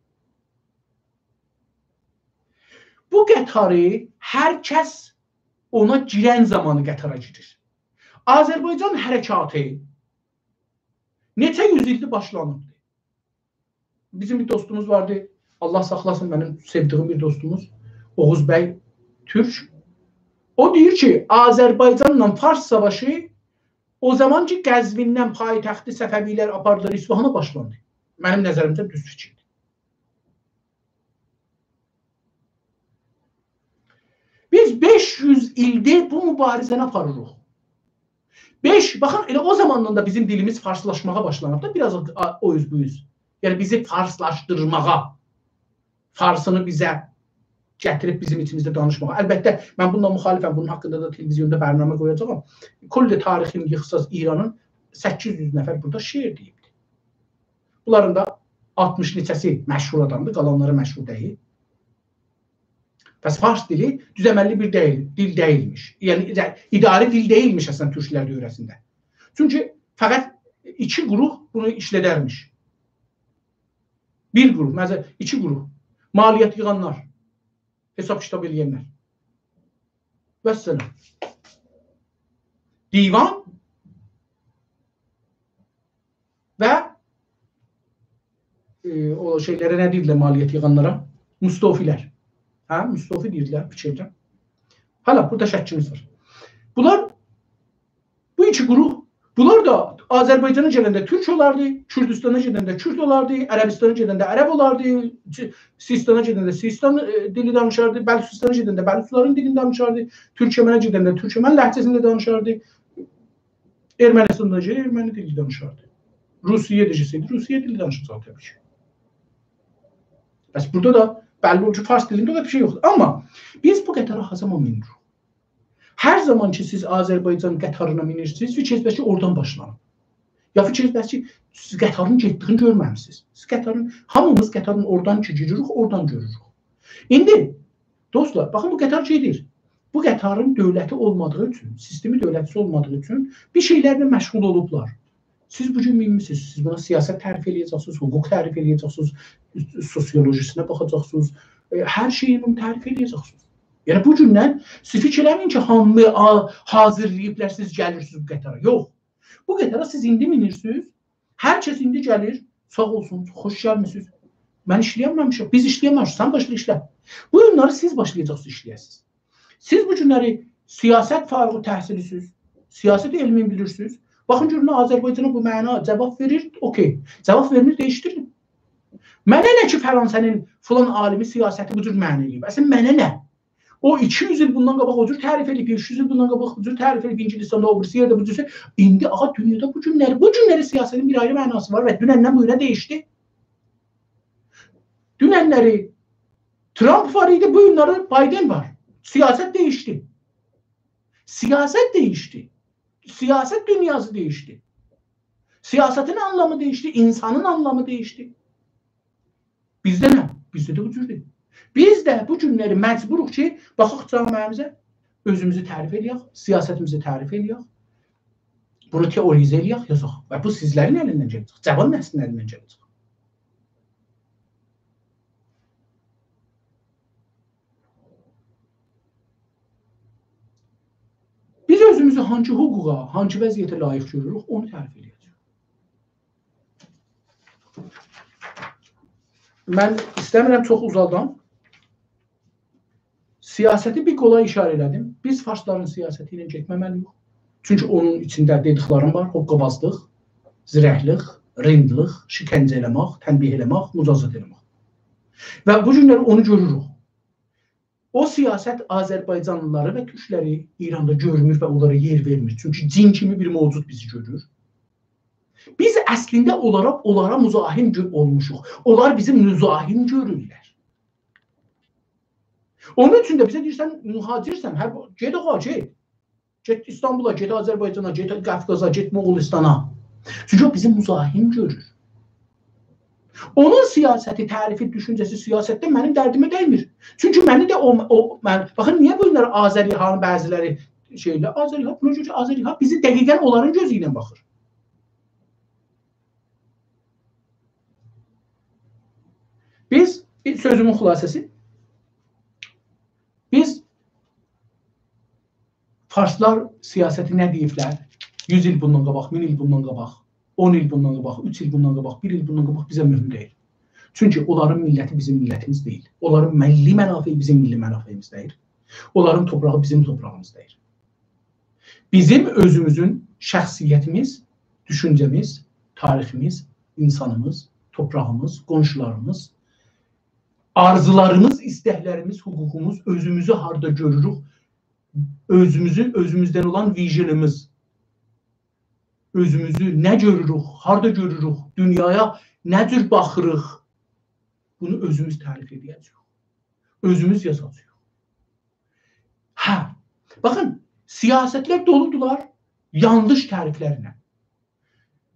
Bu Qatarı hər kəs ona girən zamanı Qatara girir. Azərbaycan hərəkatı neçə yüzildir başlanırdı. Bizim bir dostumuz vardı, Allah saxlasın, benim sevdiğim bir dostumuz, Oğuz Bəy Türk. O deyir ki, Azərbaycanla Fars savaşı o zaman ki, Qəzvindən paytaxtı Səfəvilər apardılar, İsfahana başlandı. Mənim nəzərimdə düz fikirdir. Biz 500 ildir bu mübarizəni aparırıq. Bakın, elə o zamandan da bizim dilimiz farslaşmağa başlanıb da biraz o yüz bu yüz. Yəni bizi farslaşdırmağa, farsını bizə gətirib bizim içimizdə danışmağa. Əlbəttə, mən bundan müxalifəm, bunun haqqında da televizyonda bərnamə qoyacağım. Kulli tarixin yıxsaz İranın 800 nəfər burada şeir deyibdir. Bunların da 60 neçəsi məşhur adamdır, qalanları məşhur deyil. Bəs fars dili düzəməlli bir dil deyilmiş. Yəni, idari dil deyilmiş əslən türklər dövrəsində. Çünki fəqət 2 qrup bunu işlədərmiş. Bir qrup, məsələn, 2 qrup. Maliyyət yığanlar, hesab kitab eləyənlər. Vəssalam. Divan və o şeylərə nə deyirlər maliyyət yığanlara? Mustofilər. Mustofi deyirlər, biçirlər. Hala, burada şəkkimiz var. Bunlar, bu 2 qrup, bunlar da Azərbaycana gələndə Türk olardı, Kürdistana gedəndə Kürt olardı, Ərəbistana gedəndə Ərəb olardı, Sistana gedəndə Sistan dili danışardı, Bəlüçistana gedəndə Bəlüçlərin dilini danışardı, Türkmənə gedəndə Türkmən ləhcəsində danışardı, Ermənistanda Erməni dili danışardı. Rusiya decisiydi, Rusiya dili danışacaq təbii ki. Bəs burada da belli olcu Fars dilində da bir şey yoxdur. Amma biz bu qətara ha zaman minirik. Hər zaman ki siz Azərbaycan qətarına minirsiniz, fikirləşin ki oradan başlanır. Ya fikirləşin ki siz qətarın getdiyini görməmisiniz. Siz qətarın, hamımız qətarın oradan ki giririk, oradan görürük. İndi dostlar, baxın bu qətar şeydir. Bu qətarın dövləti olmadığı üçün, sistemi dövlətçisi olmadığı üçün bir şeylərlə məşğul olublar. Siz bugün bilmişsiniz, siz buna siyaset tərif edəcəksiniz, hukuk tərif edəcəksiniz, sosyolojisinə baxacaqsınız, hər şeyi bunu tərif edəcəksiniz. Yəni bu gündən siz fikir eləməyin ki, hamı hazırlayıblar, siz gəlirsiniz bu qətara. Yox. Bu qətara siz indi minirsiniz, hər kəs indi gəlir, sağ olsun, xoş gəlmişsiniz. Mən işləyəməmişim, biz işləyəməmişik, sən başla işlə. Bu günləri siz başlayacaqsınız işləyəsiniz. Siz bu günləri siyasət fərqi təhsilisiniz, siyasət elmin bilirsiniz. Baxın görün, Azərbaycana bu məna cavab verir, okey. Cavab vermir, değiştirin. Mənə nə ki, Fransanın filan alimi siyasəti bu cür məna eləyib. Əslən, mənə nə? O 200 il bundan qabaq o cür tərif edib, 500 il bundan qabaq o cür tərif edib, İngilistanda o birisi yerdə bu cür. İndi dünyada bu günləri siyasətin bir ayrı mənası var və dünəndən bu günə değişdi. Dünənləri Trump var idi, bu günləri Biden var. Siyaset değişti. Siyaset değişti. Siyaset dünyası değişti. Siyasetin anlamı değişti, insanın anlamı değişti. Bizdə nə? Bizdə də bu cürdür. Biz də bu günləri məcburuq ki, baxaq cəmiyyəmizə, özümüzü tərif edək, siyasətimizi tərif edək, bunu teorizə edək, yazaq. Və bu sizlərin əlindən gələcək, cavan nəslin əlindən gələcək. Biz özümüzü hangi hüquqa, hangi vəziyyətə layiq görürük, onu tərif edəcəyik. Mən istəmirəm çox uzadam. Siyasəti bir qola işarə elədim. Biz faşların siyasəti ilə getməməliyik. Çünki onun içində dediklərim var. Hoqqabazlıq, zirəklik, rindlik, şikəncə eləmək, tənbih eləmək, mücazat eləmək. Və bu günləri onu görürük. O siyasət Azərbaycanlıları və türkləri İranda görmür və onlara yer vermir. Çünki cin kimi bir mövcud bizi görür. Biz əslində onlara müzahim olmuşuq. Onlar bizi müzahim görürlər. Onun üçün də bizə deyirsən, mühacirsən, get ağa, get. Get İstanbul'a, get Azərbaycana, get Qafqaza, get Moğolistana. Çünki o bizi müzahim görür. Onun siyasəti, tərifi, düşüncəsi siyasətdə mənim dərdimə dəymir. Çünki məni də baxın, niyə bu günlər Azərihanın bəziləri şeylə, Azəriha, buna görə Azəriha bizi dəqiqən onların gözü ilə baxır. Biz, sözümün xülasəsi, biz farslar siyasəti nə deyiblər? 100 il bundan qabaq, 1000 il bundan qabaq, 10 il bundan qabaq, 3 il bundan qabaq, 1 il bundan qabaq bizə mühüm deyil. Çünki onların milləti bizim millətimiz deyil. Onların milli mənafeyi bizim milli mənafeyimiz deyil. Onların toprağı bizim toprağımız deyil. Bizim özümüzün şəxsiyyətimiz, düşüncəmiz, tariximiz, insanımız, toprağımız, qonşularımız, arzularımız, istəklərimiz, hüququmuz, özümüzü harda görürük, özümüzdən olan vizyonumuz, özümüzü nə görürük, harda görürük, dünyaya nə cür baxırıq, bunu özümüz tərif edəcəyik. Özümüz yazacağıq. Hə, baxın, siyasətlər doludular yanlış təriflərlə.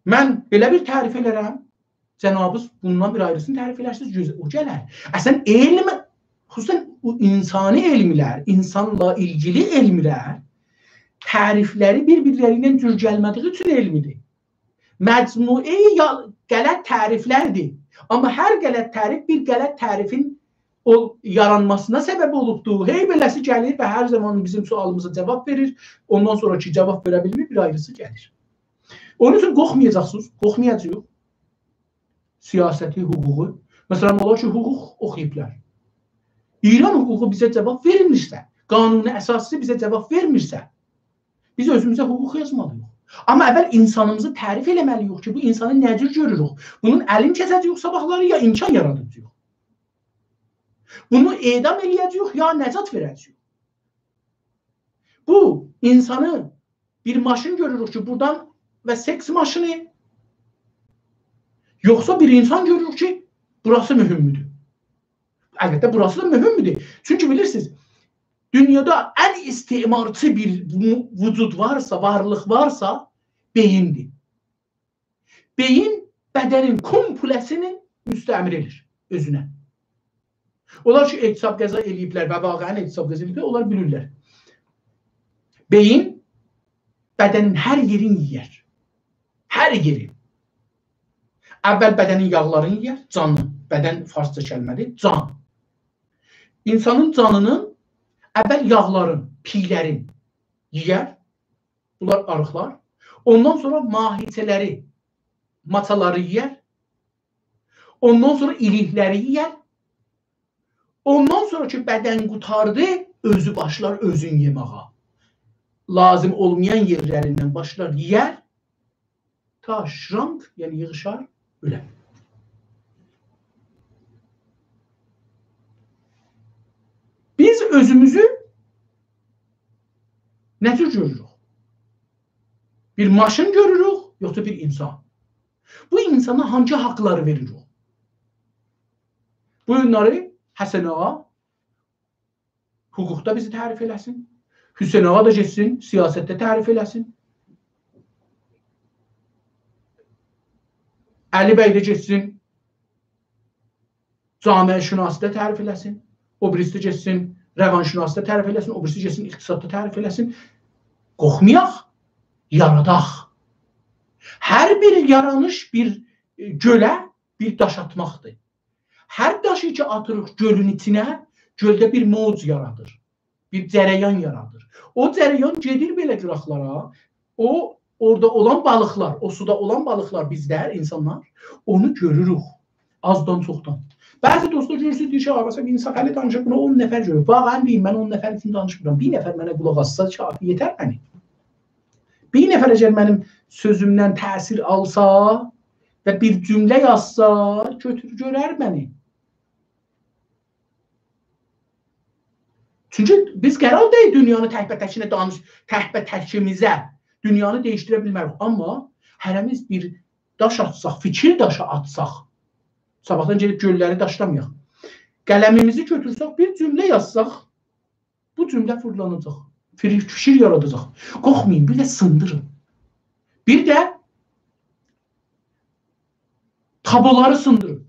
Mən belə bir tərif elərəm, Cənabız bundan bir ayrısını tərif elərsiniz, o gələr. Əslən, elm, xüsusən insani elmlər, insanla ilgili elmlər, tərifləri bir-birləri ilə cür gəlmədiyi üçün elmidir. Məcmui qələt təriflərdir. Amma hər qələt tərif bir qələt tərifin yaranmasına səbəb olubdur. Hey beləsi gəlir və hər zaman bizim sualımıza cavab verir. Ondan sonraki cavab verə bilmir, bir ayrısı gəlir. Onun üçün qorxmayacaqsınız, qorxmayacaq. Siyasəti, hüququ. Məsələn, olar ki, hüquq oxuyublar. İran hüququ bizə cavab verilmirsə, qanuni əsası bizə cavab vermirsə, biz özümüzə hüquq yazmalıyıq. Amma əvvəl insanımızı tərif eləməliyik ki, bu insanı necə görürük? Bunun əlin kəsəcəyik sabahları, ya imkan yaradacağıq? Bunu edam eləyəcəyik, ya nəcat verəcəyik? Bu, insanı bir maşın görürük ki, buradan və seks maşını, yoxsa bir insan görürük ki, burası mühümmüdür. Əlbəttə, burası da mühümmüdür. Çünki bilirsiniz, dünyada ən istimarçı bir vücud varsa, varlıq varsa, beyindir. Beyin bədənin komplesini müstəmir edir özünə. Onlar ki, etisab qəza eləyiblər və vaqəən etisab qəza eləyiblər, onlar bilirlər. Beyin bədənin hər yerini yiyər. Hər yerin. Əvvəl bədənin yağlarını yiyər, canı. Bədən farsça kəlmədir, can. İnsanın canının əvvəl yağların, piylərin yiyər. Bunlar arıqlar. Ondan sonra mahicələri, maçaları yiyər. Ondan sonra ilikləri yiyər. Ondan sonra ki, bədən qutardı, özü başlar özün yemağa. Lazım olmayan yerlərindən başlar yiyər. Ta şrank, yəni yığışar, ölər. Biz özümüzü nə tür görürük? Bir maşın görürük, yoxsa bir insan? Bu insana hangi haqları veririk? Bu günləri Həsən ağa hüquqda bizi tərif eləsin. Hüseyin ağa da getsin, siyasətdə tərif eləsin. Əli bəy də getsin, camiə-şünasıda tərif eləsin. O birisi də getsin, rəvan-şünasıda tərif eləsin. O birisi getsin, iqtisadda tərif eləsin. Qorxmayaq, yaradaq. Hər bir yaranış bir gölə bir daş atmaqdır. Hər daşı ki atırıq gölün içinə, göldə bir mövc yaradır. Bir cərəyan yaradır. O cərəyan gedir belə qıraqlara. O orada olan balıqlar, o suda olan balıqlar bizlər, insanlar onu görürük. Azdan çoxdan. Bəzi dostlar görürsünüz, deyir ki, mesela bir insan hələ danışır, buna 10 nəfər görür. Vaqən deyim, mən 10 nəfər üçün danışmıram. Bir nəfər mənə qulaq assa, kafi yetər məni. Bir nəfər əgər mənim sözümdən təsir alsa və bir cümlə yazsa, götür görər məni. Çünki biz qərar deyil dünyanı təhbətəkinə təhbətəkimizə dünyanı değişdirə bilmərik. Amma hərəmiz bir daş atsaq, fikir daşı atsaq, sabahdan gelip gölləri daşlamayaq. Qələmimizi götürsək, bir cümlə yazsaq, bu cümlə fırlanacaq. Fikir yaradacaq. Qorxmayın, bir də sındırın. Bir də tabuları sındırın.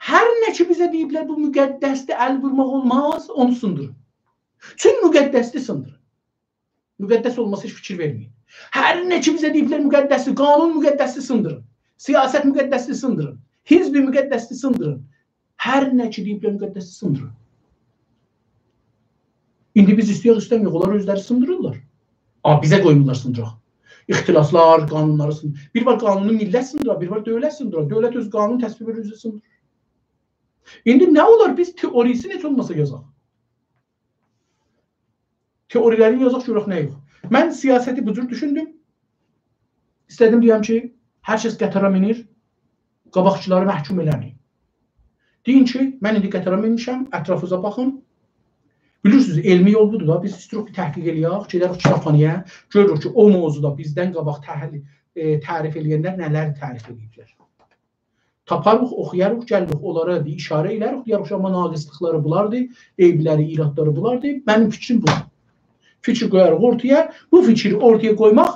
Hər nə ki bizə deyiblər, bu müqəddəsdə əl vurmaq olmaz, onu sındırın. Çünki müqəddəsli sındırın. Müqəddəs olması heç fikir verməyin. Hər nə ki bizə deyiblər müqəddəsli, qanun müqəddəsli sındırın. Siyasət müqəddəsli sındırın. Hizbi müqəddəsli sındırın. Hər nə ki deyiblər müqəddəsli sındırın. İndi biz istəmiyoruz, onlar özləri sındırırlar. Amma bizə qoymurlar sındıraq. İxtilaflar, qanunları sındırır. Bir var qanunu millət sındırar, bir var dövlət sındırar. Dövlət öz qanun təsvib edir, özü sındırır. İndi nə olar? Biz teorisini heç olmasa yazaq. Teorilərini yazaq, görək nə yox. Mən siyasəti bu cür düşündüm. İstədim deyəm ki, hər kəs qətara minir, qabaqçıları məhkum eləməyin. Deyin ki, mən indi qətara minmişəm, ətrafıza baxın. Bilirsiniz, elmi yol budur da, biz istiyoruz bir təhqiq eləyək, gedərik kitabxanaya, görürük ki, o mövzuda bizdən qabaq tərif eləyənlər nələr tərif ediblər. Taparıq, oxuyarıq, gəlirik, onlara bir işarə elərik, deyərik ki, amma naqislikləri bulardır, eybləri, iradları bulardır. Mənim fikrim budur. Fikir qoyarıq ortaya, bu fikri ortaya qoymaq